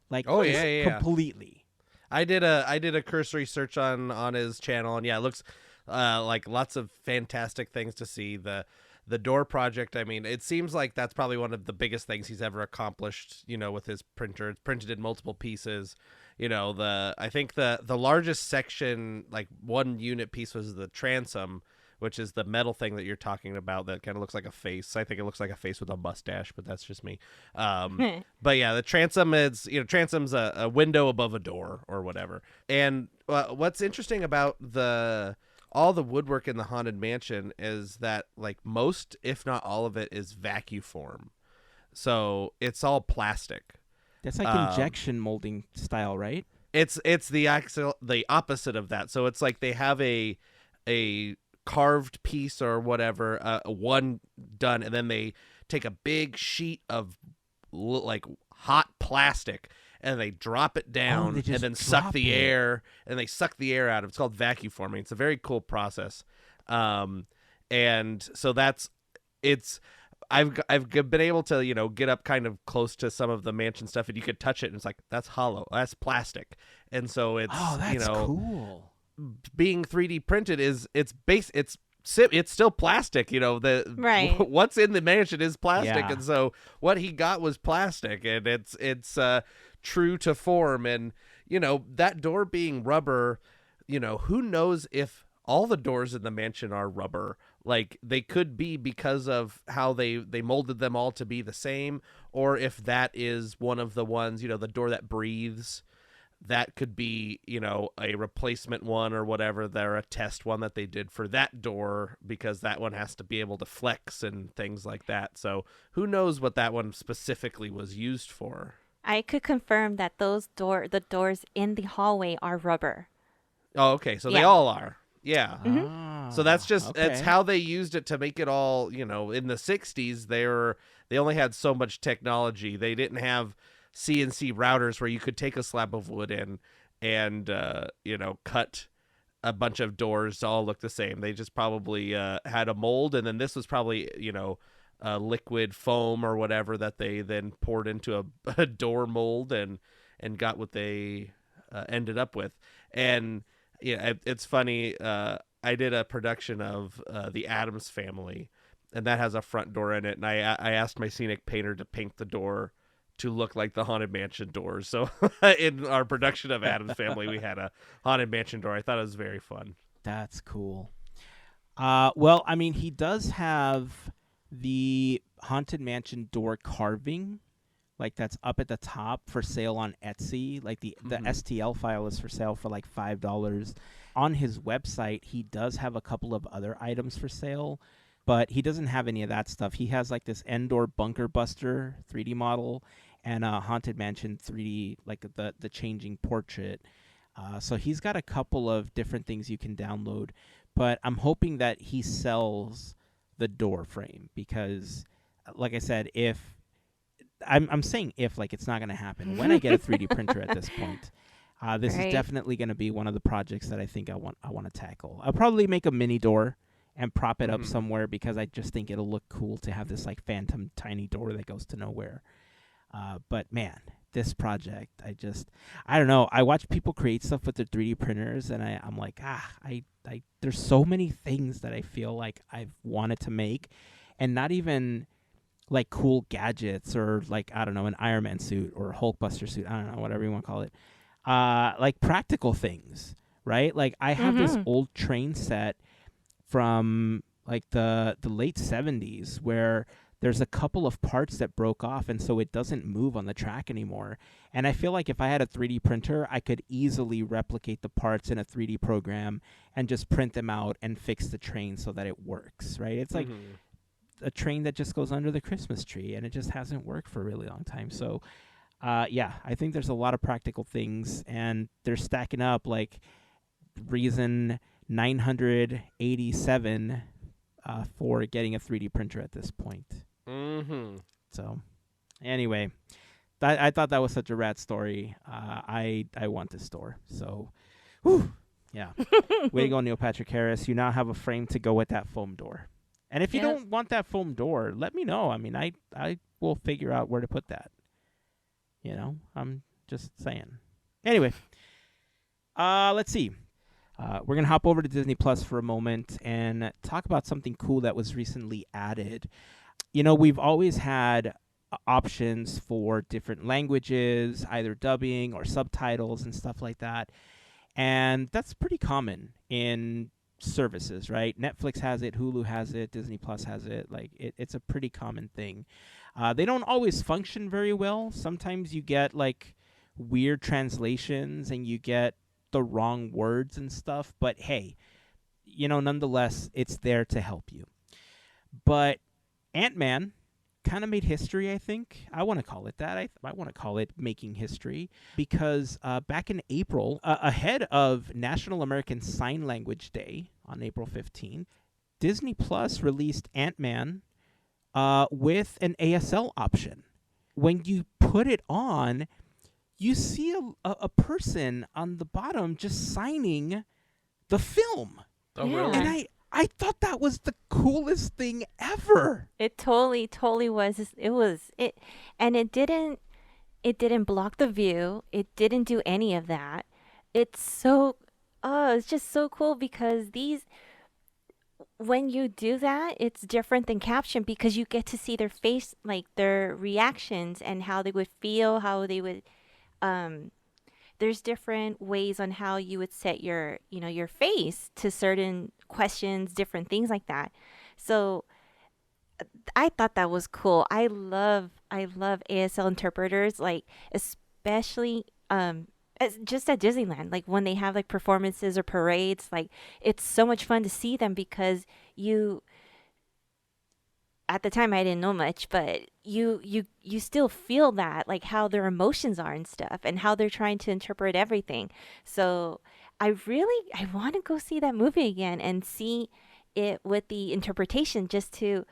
Like completely. I did a cursory search on his channel, and yeah, it looks like lots of fantastic things to see. The door project, I mean, it seems like that's probably one of the biggest things he's ever accomplished, with his printer. It's printed in multiple pieces. I think the largest section, like 1 unit piece, was the transom, which is the metal thing that you're talking about that kind of looks like a face. I think it looks like a face with a mustache, but that's just me. But yeah, the transom is, transom's a window above a door or whatever. And what's interesting about all the woodwork in the Haunted Mansion is that like most, if not all of it, is vacuum form. So it's all plastic. That's like injection molding style, right? It's the opposite of that. So it's like they have a carved piece or whatever, one done, and then they take a big sheet of like hot plastic and they drop it down and then suck the air, and they suck the air out of it. It's called vacuum forming. It's a very cool process. And so I've been able to, get up kind of close to some of the mansion stuff, and you could touch it and it's like, that's hollow. That's plastic. And so it's, that's cool. Being 3D printed it's still plastic, Right. What's in the mansion is plastic. Yeah. And so what he got was plastic, and it's true to form. And that door being rubber, who knows if all the doors in the mansion are rubber. Like they could be because of how they molded them all to be the same, or if that is one of the ones, the door that breathes, that could be, a replacement one or whatever. They're a test one that they did for that door because that one has to be able to flex and things like that. So who knows what that one specifically was used for. I could confirm that the doors in the hallway are rubber. Oh, okay. So they Yeah. all are. Yeah. Ah, So that's just okay. that's how they used it to make it all, in the 60s they only had so much technology. They didn't have CNC routers where you could take a slab of wood in and cut a bunch of doors to all look the same. They just probably had a mold, and then this was probably a liquid foam or whatever that they then poured into a door mold and got what they ended up with. And it's funny. I did a production of the Addams Family, and that has a front door in it. And I asked my scenic painter to paint the door to look like the Haunted Mansion doors. So in our production of Addams Family, we had a Haunted Mansion door. I thought it was very fun. That's cool. Well, I mean, he does have the Haunted Mansion door carving, like that's up at the top for sale on Etsy. Like the STL file is for sale for like $5. On his website, he does have a couple of other items for sale, but he doesn't have any of that stuff. He has like this Endor Bunker Buster 3D model and a Haunted Mansion 3D, like the changing portrait. So he's got a couple of different things you can download, but I'm hoping that he sells the door frame because, like I said, if I'm saying if, like it's not going to happen when I get a 3D printer at this point. This is definitely going to be one of the projects that I think I want to tackle. I'll probably make a mini door and prop it up somewhere because I just think it'll look cool to have this like phantom tiny door that goes to nowhere. But man, this project, I don't know. I watch people create stuff with their 3D printers, and I'm like, there's so many things that I feel like I've wanted to make, and not even like cool gadgets or like, I don't know, an Iron Man suit or a Hulkbuster suit. I don't know, whatever you want to call it. Like practical things, right? Like I have this old train set from like the late 70s where there's a couple of parts that broke off, and so it doesn't move on the track anymore. And I feel like if I had a 3D printer, I could easily replicate the parts in a 3D program and just print them out and fix the train so that it works, right? It's like a train that just goes under the Christmas tree, and it just hasn't worked for a really long time. So, yeah, I think there's a lot of practical things, and they're stacking up like reason 987 for getting a 3D printer at this point. So, anyway, I thought that was such a rad story. I want this store. So, whew, yeah. Way to go, Neil Patrick Harris. You now have a frame to go with that foam door. And if you don't want that foam door, let me know. I mean, I will figure out where to put that. You know, I'm just saying. Anyway, let's see. We're going to hop over to Disney Plus for a moment and talk about something cool that was recently added. You know, we've always had options for different languages, either dubbing or subtitles and stuff like that. And that's pretty common in services, right? Netflix has it, Hulu has it, Disney Plus has it. Like it's a pretty common thing. They don't always function very well. Sometimes you get like weird translations and you get the wrong words and stuff, but hey, you know, nonetheless, it's there to help you. But Ant-Man kind of made history, I think. I want to call it that. I want to call it making history because back in April, ahead of National American Sign Language Day on April 15th, Disney Plus released Ant-Man with an ASL option. When you put it on, you see a person on the bottom just signing the film. Oh, really? And I thought that was the coolest thing ever. It totally was. And it didn't block the view. It didn't do any of that. It's just so cool because when you do that, it's different than caption because you get to see their face, like their reactions and how they would feel, how they would, there's different ways on how you would set your face to certain questions, different things like that. So I thought that was cool. I love ASL interpreters, like especially just at Disneyland, like when they have like performances or parades, like it's so much fun to see them because at the time I didn't know much, but you still feel that, like how their emotions are and stuff and how they're trying to interpret everything. So I want to go see that movie again and see it with the interpretation just to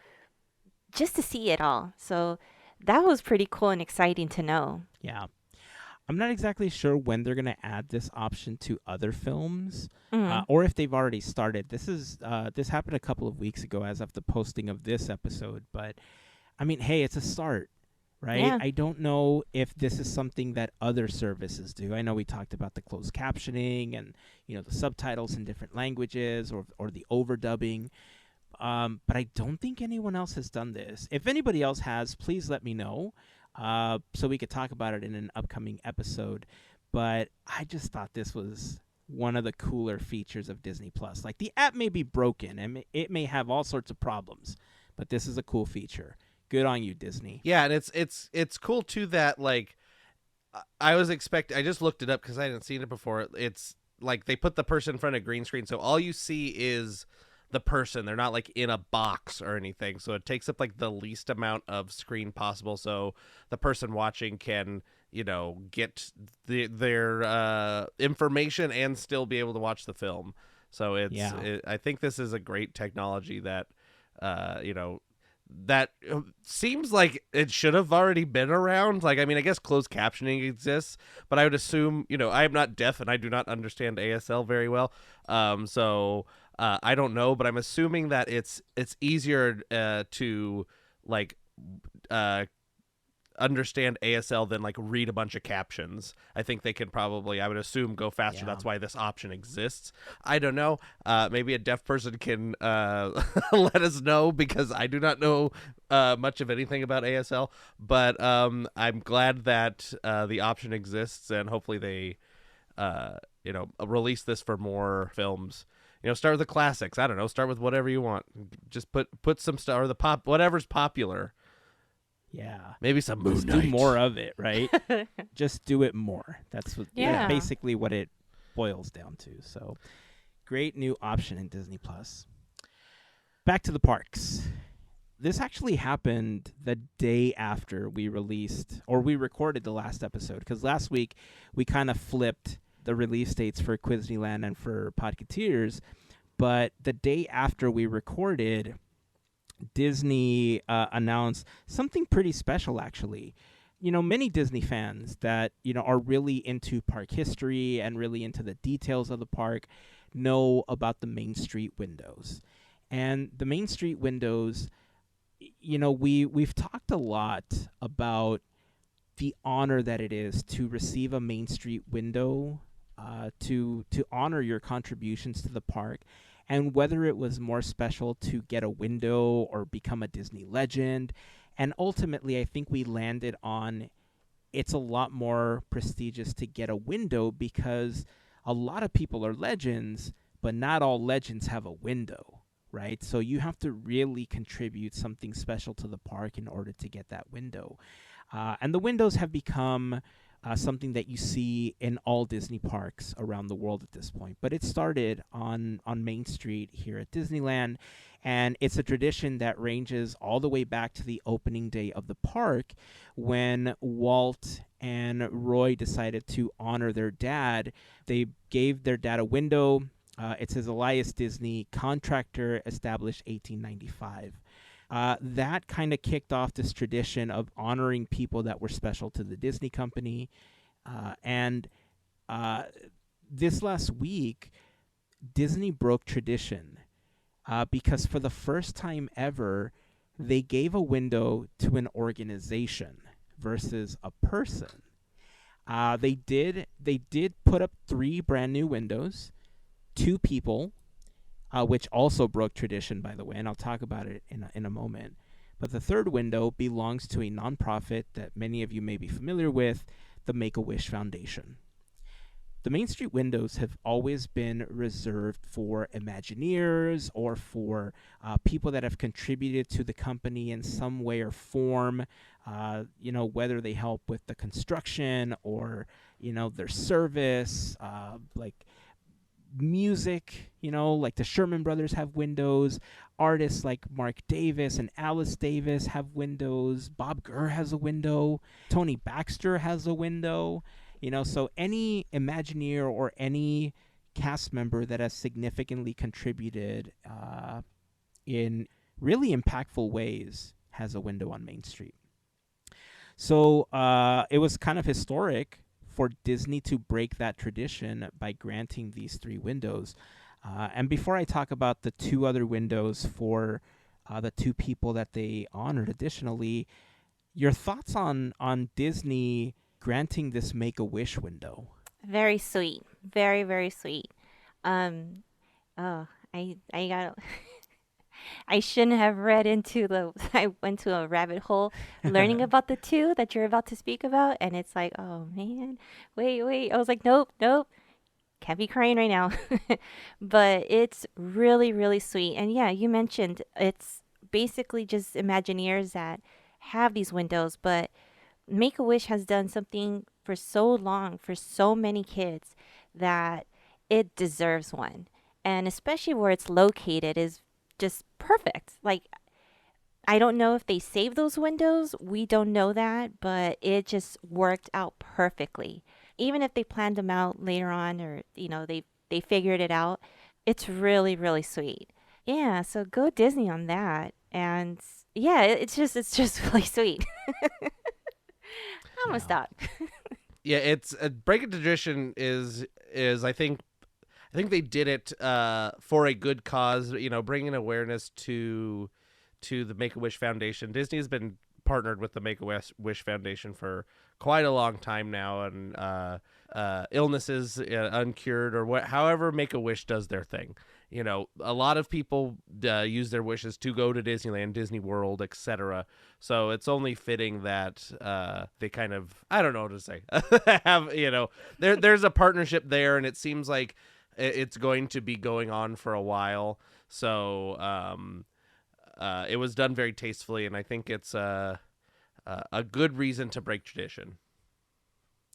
see it all. So that was pretty cool and exciting to know. Yeah. I'm not exactly sure when they're going to add this option to other films or if they've already started. This happened a couple of weeks ago as of the posting of this episode. But, I mean, hey, it's a start, right? Yeah. I don't know if this is something that other services do. I know we talked about the closed captioning and, the subtitles in different languages or the overdubbing. But I don't think anyone else has done this. If anybody else has, please let me know. So we could talk about it in an upcoming episode. But I just thought this was one of the cooler features of Disney Plus. Like, the app may be broken and it may have all sorts of problems, but this is a cool feature. Good on you, Disney. Yeah, and it's cool too that, like, I just looked it up because I hadn't seen it before. It's like they put the person in front of a green screen, so all you see is the person. They're not like in a box or anything, so it takes up like the least amount of screen possible, so the person watching can, you know, get their information and still be able to watch the film. So I think this is a great technology that you know, that seems like it should have already been around. Like, I mean, I guess closed captioning exists, but I would assume, you know, I am not deaf and I do not understand ASL very well. So I don't know, but I'm assuming that it's easier to like understand ASL than like read a bunch of captions. I think they can probably, I would assume, go faster. Yeah. That's why this option exists. I don't know. Maybe a deaf person can let us know, because I do not know much of anything about ASL. But I'm glad that the option exists, and hopefully they you know, release this for more films. You know, start with the classics. I don't know. Start with whatever you want. Just put some stuff, or the whatever's popular. Yeah. Maybe some Moon Just Knight. do more of it, right? Just do it more. That's basically what it boils down to. So, great new option in Disney Plus. Back to the parks. This actually happened the day after we recorded the last episode, because last week we kind of flipped the release dates for Disneyland and for Podketeers, but the day after we recorded, Disney announced something pretty special, actually. You know, many Disney fans that, you know, are really into park history and really into the details of the park know about the Main Street windows. And the Main Street windows, you know, we've talked a lot about the honor that it is to receive a Main Street window, to honor your contributions to the park, and whether it was more special to get a window or become a Disney legend. And ultimately, I think we landed on it's a lot more prestigious to get a window, because a lot of people are legends, but not all legends have a window, right? So you have to really contribute something special to the park in order to get that window. And the windows have become something that you see in all Disney parks around the world at this point. But it started on Main Street here at Disneyland, and it's a tradition that ranges all the way back to the opening day of the park, when Walt and Roy decided to honor their dad. They gave their dad a window. It says Elias Disney, contractor, established 1895. That kind of kicked off this tradition of honoring people that were special to the Disney company. And this last week, Disney broke tradition because for the first time ever, they gave a window to an organization versus a person. They did put up 3 brand new windows, 2 people, which also broke tradition, by the way, and I'll talk about it in a moment. But the 3rd window belongs to a nonprofit that many of you may be familiar with, the Make-A-Wish Foundation. The Main Street windows have always been reserved for Imagineers or for people that have contributed to the company in some way or form, you know, whether they help with the construction or, you know, their service, like music, you know, like the Sherman Brothers have windows. Artists like Mark Davis and Alice Davis have windows. Bob Gurr has a window. Tony Baxter has a window. You know, so any Imagineer or any cast member that has significantly contributed in really impactful ways has a window on Main Street. So it was kind of historic for Disney to break that tradition by granting these 3 windows. And before I talk about the 2 other windows for the 2 people that they honored additionally, your thoughts on Disney granting this Make-A-Wish window? Very sweet. Very, very sweet. I got I shouldn't have read into I went to a rabbit hole learning about the 2 that you're about to speak about, and it's like, oh man, wait. I was like, nope. Can't be crying right now. But it's really, really sweet. And yeah, you mentioned it's basically just Imagineers that have these windows, but Make a Wish has done something for so long for so many kids that it deserves one. And especially where it's located is just perfect. Like, I don't know if they saved those windows. We don't know that, but it just worked out perfectly. Even if they planned them out later on or, they figured it out, it's really, really sweet. Yeah, so go Disney on that. And yeah, it's just really sweet. I'm gonna Yeah. stop. Yeah, it's Breaking Tradition is I think they did it for a good cause, bringing awareness to the Make-A-Wish Foundation. Disney has been partnered with the Make-A-Wish Foundation for quite a long time now, and illnesses uncured or however Make-A-Wish does their thing. A lot of people use their wishes to go to Disneyland, Disney World, etc. So it's only fitting that they kind of, I don't know what to say, have, there's a partnership there, and it seems like it's going to be going on for a while. So it was done very tastefully, and I think it's a good reason to break tradition.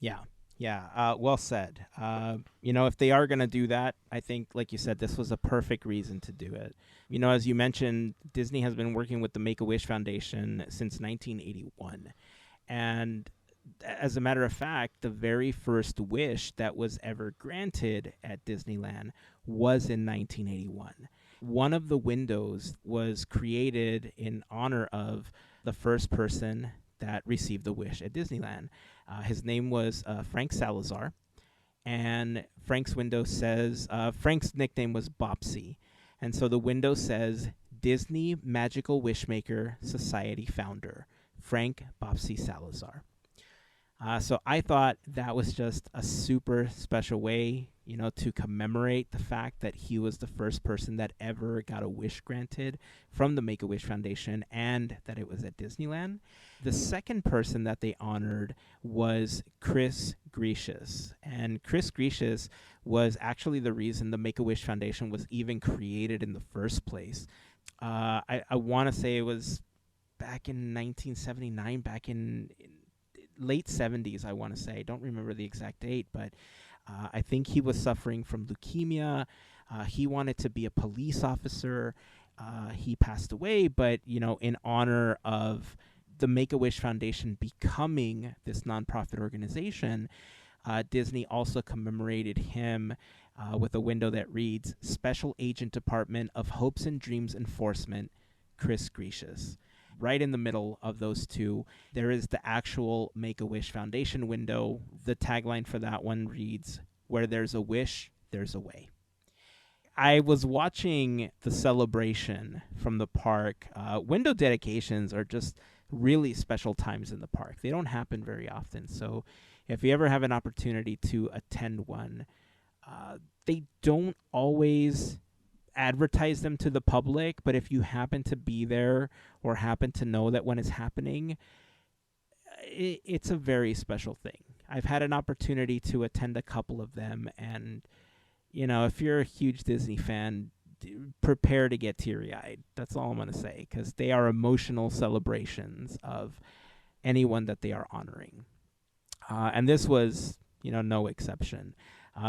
Yeah. Yeah. Well said. If they are going to do that, I think, like you said, this was a perfect reason to do it. As you mentioned, Disney has been working with the Make-A-Wish Foundation since 1981. And as a matter of fact, the very first wish that was ever granted at Disneyland was in 1981. One of the windows was created in honor of the first person that received the wish at Disneyland. His name was Frank Salazar, and Frank's window says, Frank's nickname was Bopsy, and so the window says, Disney Magical Wishmaker Society founder, Frank Bopsy Salazar. So I thought that was just a super special way, to commemorate the fact that he was the first person that ever got a wish granted from the Make-A-Wish Foundation, and that it was at Disneyland. The second person that they honored was Chris Grecius. And Chris Grecius was actually the reason the Make-A-Wish Foundation was even created in the first place. I want to say it was back in 1979, back in late 70s, I want to say. I don't remember the exact date, but I think he was suffering from leukemia. He wanted to be a police officer. He passed away, but, in honor of the Make-A-Wish Foundation becoming this nonprofit organization, Disney also commemorated him with a window that reads, Special Agent Department of Hopes and Dreams Enforcement, Chris Grecius. Right in the middle of those two, there is the actual Make-A-Wish Foundation window. The tagline for that one reads, Where there's a wish, there's a way. I was watching the celebration from the park. Window dedications are just really special times in the park. They don't happen very often. So if you ever have an opportunity to attend one, they don't always advertise them to the public, but if you happen to be there or happen to know that when it's happening, it's a very special thing. I've had an opportunity to attend a couple of them, and if you're a huge Disney fan, prepare to get teary-eyed. That's all I'm going to say, because they are emotional celebrations of anyone that they are honoring. And this was, no exception.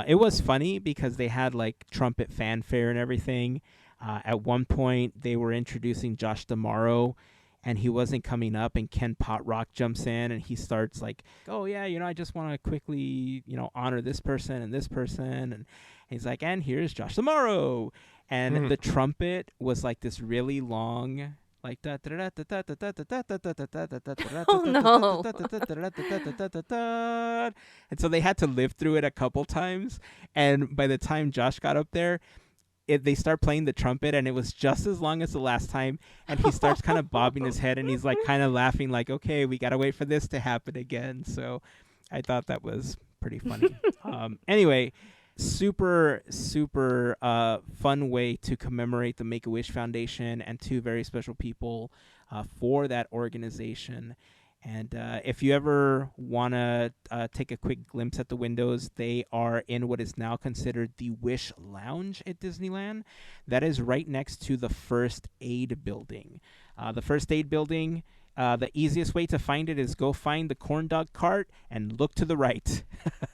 It was funny because they had like trumpet fanfare and everything. At one point, they were introducing Josh D'Amaro, and he wasn't coming up, and Ken Potrock jumps in, and he starts like, oh, yeah, I just want to quickly, honor this person and this person. And he's like, and here's Josh D'Amaro. And the trumpet was like this really long, like Oh no. and so they had to live through it a couple times. And by the time Josh got up there, they start playing the trumpet, and it was just as long as the last time. And he starts kind of bobbing his head, and he's like kind of laughing, like, okay, we gotta wait for this to happen again. So I thought that was pretty funny. Anyway, super fun way to commemorate the Make-A-Wish Foundation and two very special people for that organization. And if you ever want to take a quick glimpse at the windows, they are in what is now considered the Wish Lounge at Disneyland. That is right next to the First Aid building. The First Aid building, the easiest way to find it is go find the corn dog cart and look to the right.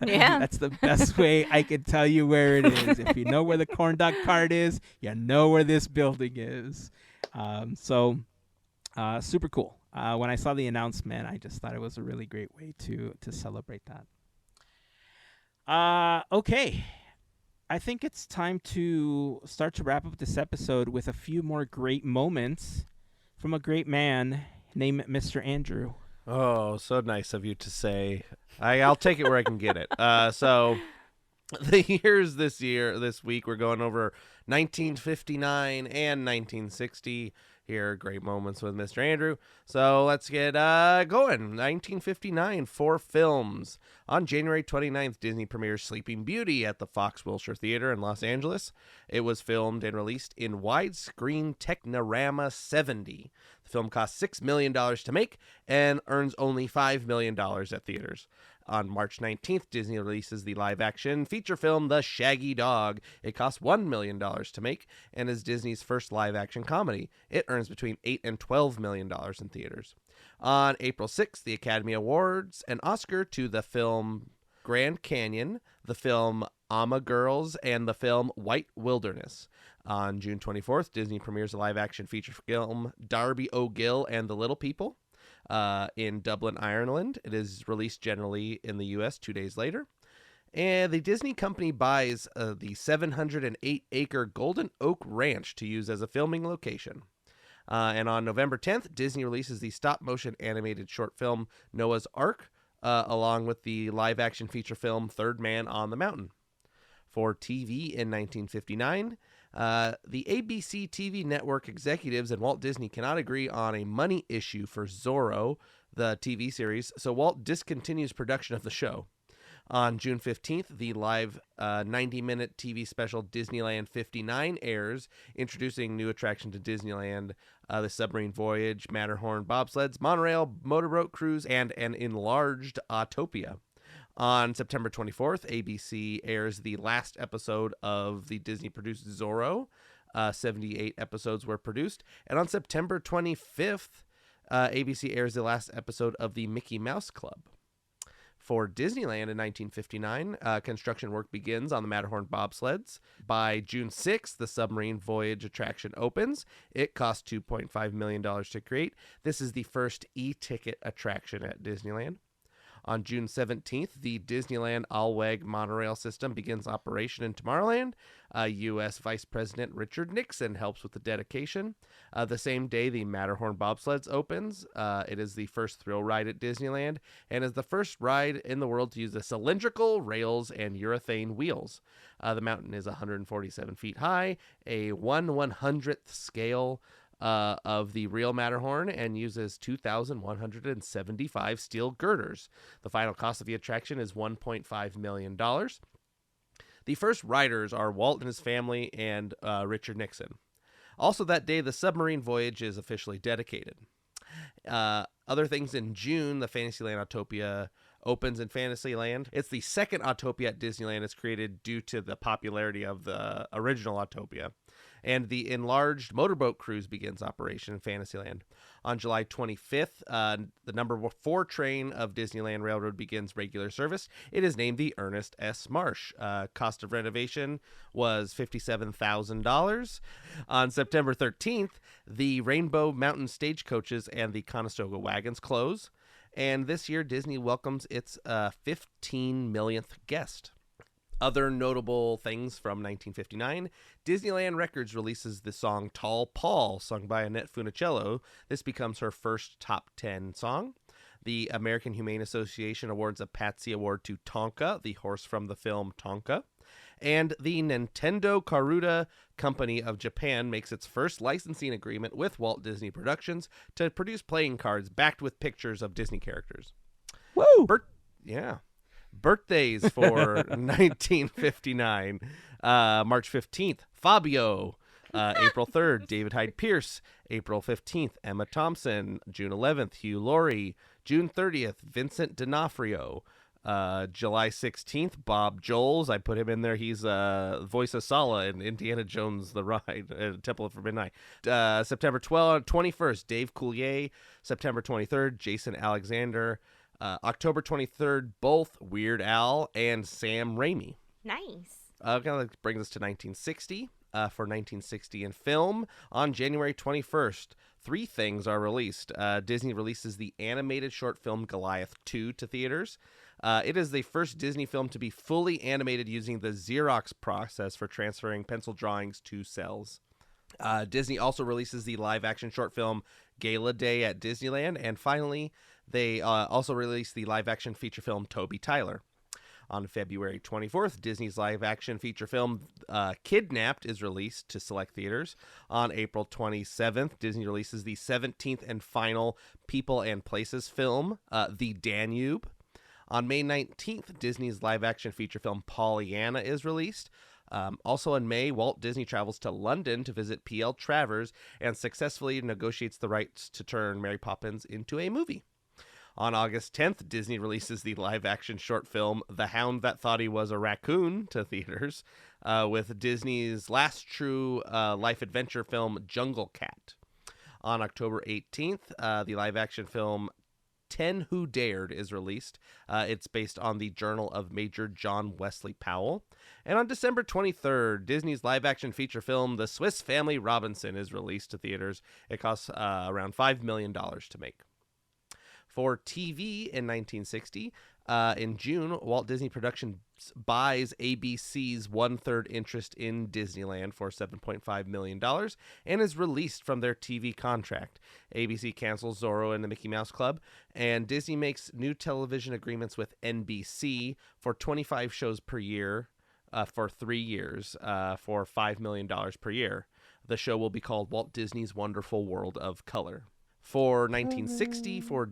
Yeah. That's the best way I can tell you where it is. If you know where the corn dog cart is, you know where this building is. Super cool. When I saw the announcement, I just thought it was a really great way to celebrate that. Okay. I think it's time to start to wrap up this episode with a few more great moments from a great man named Mr. Andrew. Oh, so nice of you to say. I'll take it where I can get it. So the years this week, we're going over 1959 and 1960. Here are great moments with Mr. Andrew. So let's get going. 1959, 4 films. On January 29th, Disney premieres Sleeping Beauty at the Fox Wilshire Theater in Los Angeles. It was filmed and released in widescreen Technorama 70. The film cost $6 million to make and earns only $5 million at theaters. On March 19th, Disney releases the live-action feature film The Shaggy Dog. It costs $1 million to make and is Disney's first live-action comedy. It earns between $8 and $12 million in theaters. On April 6th, the Academy awards an Oscar to the film Grand Canyon, the film Ama Girls, and the film White Wilderness. On June 24th, Disney premieres a live-action feature film Darby O'Gill and the Little People. In Dublin, Ireland. It is released generally in the U.S. 2 days later. And the Disney company buys the 708-acre Golden Oak Ranch to use as a filming location. And on November 10th, Disney releases the stop-motion animated short film Noah's Ark, along with the live-action feature film Third Man on the Mountain. For TV in 1959, the ABC TV network executives and Walt Disney cannot agree on a money issue for Zorro, the TV series, so Walt discontinues production of the show. On June 15th, the live 90-minute TV special Disneyland 59 airs, introducing new attraction to Disneyland, the submarine voyage, Matterhorn bobsleds, monorail, motorboat cruise, and an enlarged Autopia. On September 24th, ABC airs the last episode of the Disney-produced Zorro. 78 episodes were produced. And on September 25th, ABC airs the last episode of the Mickey Mouse Club. For Disneyland in 1959, construction work begins on the Matterhorn bobsleds. By June 6th, the submarine voyage attraction opens. It cost $2.5 million to create. This is the first e-ticket attraction at Disneyland. On June 17th, the Disneyland All-Wag monorail system begins operation in Tomorrowland. U.S. Vice President Richard Nixon helps with the dedication. The same day, the Matterhorn bobsleds opens. It is the first thrill ride at Disneyland and is the first ride in the world to use the cylindrical rails and urethane wheels. The mountain is 147 feet high, a 1/100th scale of the real Matterhorn, and uses 2,175 steel girders. The final cost of the attraction is $1.5 million. The first riders are Walt and his family and Richard Nixon. Also that day, the submarine voyage is officially dedicated. Other things in June, the Fantasyland Autopia opens in Fantasyland. It's the second Autopia at Disneyland. It's created due to the popularity of the original Autopia. And the enlarged motorboat cruise begins operation in Fantasyland. On July 25th, the number 4 train of Disneyland Railroad begins regular service. It is named the Ernest S. Marsh. Cost of renovation was $57,000. On September 13th, the Rainbow Mountain stagecoaches and the Conestoga wagons close. And this year, Disney welcomes its 15 millionth guest. Other notable things from 1959, Disneyland Records releases the song Tall Paul, sung by Annette Funicello. This becomes her first top 10 song. The American Humane Association awards a Patsy Award to Tonka, the horse from the film Tonka. And the Nintendo Karuta Company of Japan makes its first licensing agreement with Walt Disney Productions to produce playing cards backed with pictures of Disney characters. Woo! Birthdays for 1959. March 15th, Fabio. April 3rd, David Hyde Pierce. April 15th, Emma Thompson. June 11th, Hugh Laurie. June 30th, Vincent D'Onofrio. July 16th, Bob Joles. I put him in there. He's voice of Sala in Indiana Jones The Ride, Temple of Forbidden Night. September 21st, Dave Coulier. September 23rd, Jason Alexander. October 23rd, both Weird Al and Sam Raimi. Nice. Kind of brings us to 1960. For 1960 in film, on January 21st, 3 things are released. Disney releases the animated short film Goliath 2 to theaters. It is the first Disney film to be fully animated using the Xerox process for transferring pencil drawings to cells. Disney also releases the live-action short film Gala Day at Disneyland. And finally, they also released the live-action feature film Toby Tyler. On February 24th, Disney's live-action feature film Kidnapped is released to select theaters. On April 27th, Disney releases the 17th and final People and Places film, The Danube. On May 19th, Disney's live-action feature film Pollyanna is released. Also in May, Walt Disney travels to London to visit P.L. Travers and successfully negotiates the rights to turn Mary Poppins into a movie. On August 10th, Disney releases the live-action short film The Hound That Thought He Was a Raccoon to theaters, with Disney's last true life adventure film Jungle Cat. On October 18th, the live-action film 10 Who Dared is released. It's based on the journal of Major John Wesley Powell. And on December 23rd, Disney's live-action feature film The Swiss Family Robinson is released to theaters. It costs around $5 million to make. For TV in 1960, in June, Walt Disney Productions buys ABC's 1/3 interest in Disneyland for $7.5 million and is released from their TV contract. ABC cancels Zorro and the Mickey Mouse Club, and Disney makes new television agreements with NBC for 25 shows per year for 3 years for $5 million per year. The show will be called Walt Disney's Wonderful World of Color. For 1960, for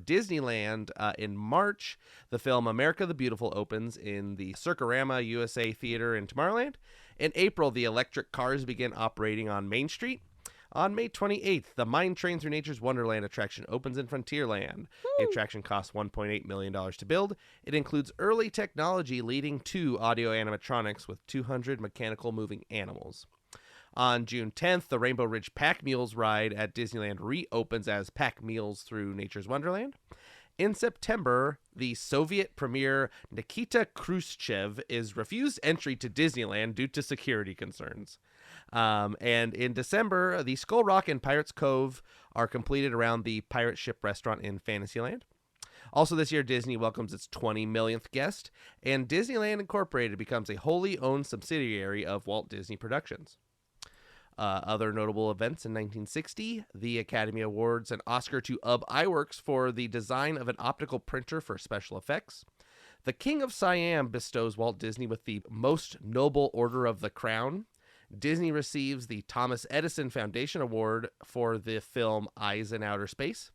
Disneyland, in March, the film America the Beautiful opens in the Circarama USA Theater in Tomorrowland. In April, the electric cars begin operating on Main Street. On May 28th, the Mine Train Through Nature's Wonderland attraction opens in Frontierland. The attraction costs $1.8 million to build. It includes early technology leading to audio animatronics with 200 mechanical moving animals. On June 10th, the Rainbow Ridge Pack Mules ride at Disneyland reopens as Pack Mules Through Nature's Wonderland. In September, the Soviet Premier Nikita Khrushchev is refused entry to Disneyland due to security concerns. And in December, the Skull Rock and Pirates Cove are completed around the pirate ship restaurant in Fantasyland. Also this year, Disney welcomes its 20 millionth guest, and Disneyland Incorporated becomes a wholly owned subsidiary of Walt Disney Productions. Other notable events in 1960, the Academy Awards an Oscar to Ub Iwerks for the design of an optical printer for special effects. The King of Siam bestows Walt Disney with the Most Noble Order of the Crown. Disney receives the Thomas Edison Foundation Award for the film Eyes in Outer Space.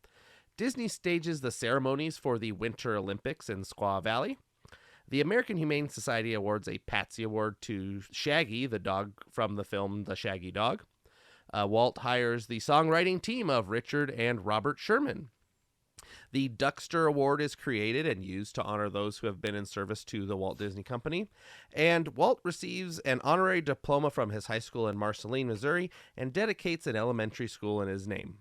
Disney stages the ceremonies for the Winter Olympics in Squaw Valley. The American Humane Society awards a Patsy Award to Shaggy, the dog from the film The Shaggy Dog. Walt hires the songwriting team of Richard and Robert Sherman. The Duckster Award is created and used to honor those who have been in service to the Walt Disney Company. And Walt receives an honorary diploma from his high school in Marceline, Missouri, and dedicates an elementary school in his name.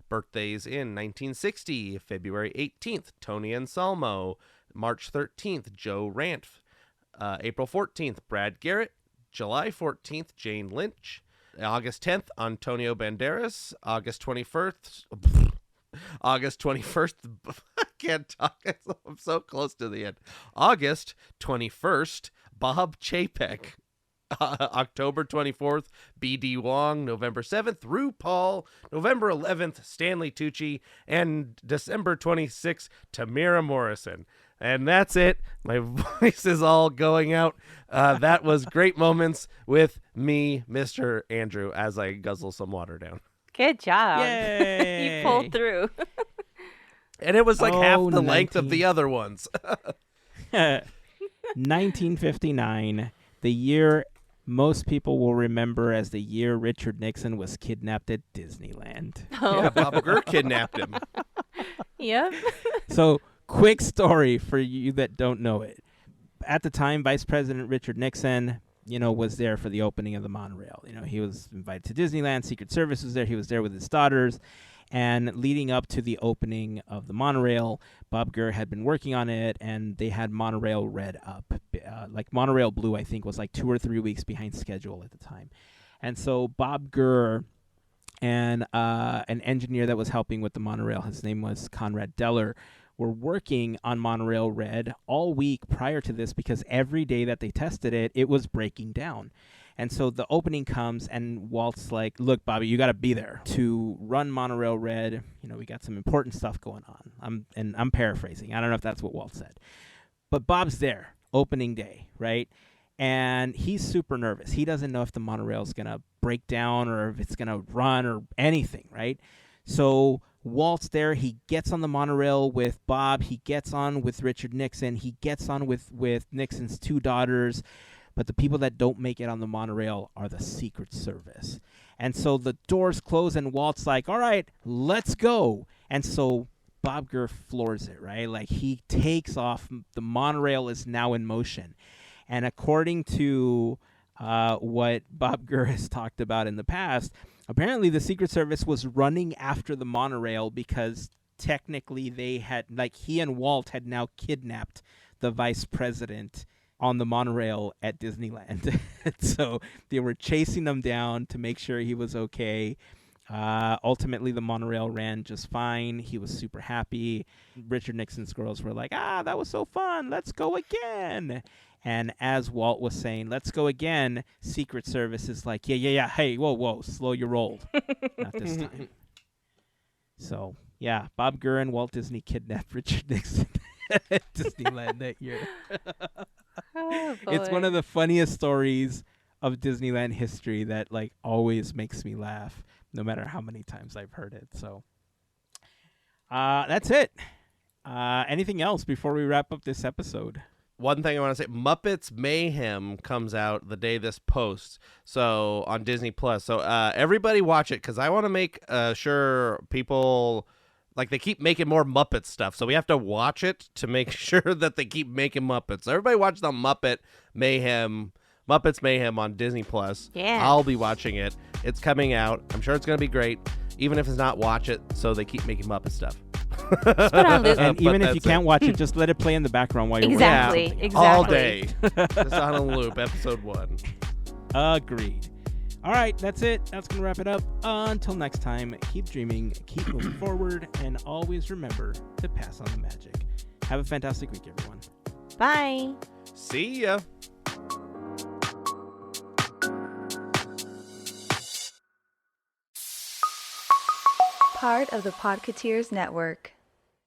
Birthdays in 1960, February 18th, Tony Anselmo. March 13th, Joe Ranft. April 14th, Brad Garrett. July 14th, Jane Lynch. August 10th, Antonio Banderas. August 21st, I can't talk. I'm so close to the end. August 21st, Bob Chapek. October 24th, B.D. Wong. November 7th, RuPaul. November 11th, Stanley Tucci. And December 26th, Tamira Morrison. And that's it. My voice is all going out. That was great moments with me, Mr. Andrew, as I guzzle some water down. Good job. Yay! You pulled through. And it was like half the length of the other ones. 1959, the year most people will remember as the year Richard Nixon was kidnapped at Disneyland. Oh. Yeah, Bob Gurr kidnapped him. Yep. So, quick story for you that don't know it. At the time, Vice President Richard Nixon, was there for the opening of the monorail. He was invited to Disneyland. Secret Service was there. He was there with his daughters. And leading up to the opening of the monorail, Bob Gurr had been working on it, and they had Monorail Red up. Like Monorail Blue, I think, was like 2 or 3 weeks behind schedule at the time. And so Bob Gurr and an engineer that was helping with the monorail, his name was Conrad Deller, were working on Monorail Red all week prior to this because every day that they tested it, it was breaking down. And so the opening comes, and Walt's like, look, Bobby, you got to be there to run Monorail Red. We got some important stuff going on. I'm paraphrasing. I don't know if that's what Walt said. But Bob's there, opening day, right? And he's super nervous. He doesn't know if the monorail's going to break down or if it's going to run or anything, right? So Walt's there. He gets on the monorail with Bob. He gets on with Richard Nixon. He gets on with Nixon's 2 daughters. But the people that don't make it on the monorail are the Secret Service. And so the doors close, and Walt's like, all right, let's go. And so Bob Gurr floors it, right? Like, he takes off. The monorail is now in motion. And according to what Bob Gurr has talked about in the past, apparently the Secret Service was running after the monorail because technically they had, like, he and Walt had now kidnapped the vice president on the monorail at Disneyland. So they were chasing them down to make sure he was okay. Ultimately, the monorail ran just fine. He was super happy. Richard Nixon's girls were like, that was so fun. Let's go again. And as Walt was saying, let's go again, Secret Service is like, yeah. Hey, whoa, slow your roll. Not this time. So, yeah, Bob Gurr and Walt Disney kidnapped Richard Nixon at Disneyland that year. Oh, boy. It's one of the funniest stories of Disneyland history that like always makes me laugh, no matter how many times I've heard it. So that's it. Anything else before we wrap up this episode? One thing I want to say, Muppets Mayhem comes out the day this posts, so on Disney Plus. So everybody watch it, because I want to make sure people, like, they keep making more Muppet stuff, so we have to watch it to make sure that they keep making Muppets. So everybody watch the Muppets Mayhem on Disney Plus. Yeah. I'll be watching it. It's coming out. I'm sure it's going to be great. Even if it's not, watch it, so they keep making Muppet stuff. Put on loop. And even if you can't watch it, just let it play in the background while you're Exactly. working. All day. Just on a loop, episode 1. Agreed. All right, that's it. That's going to wrap it up. Until next time, keep dreaming, keep moving forward, and always remember to pass on the magic. Have a fantastic week, everyone. Bye. See ya. Part of the Podketeers Network.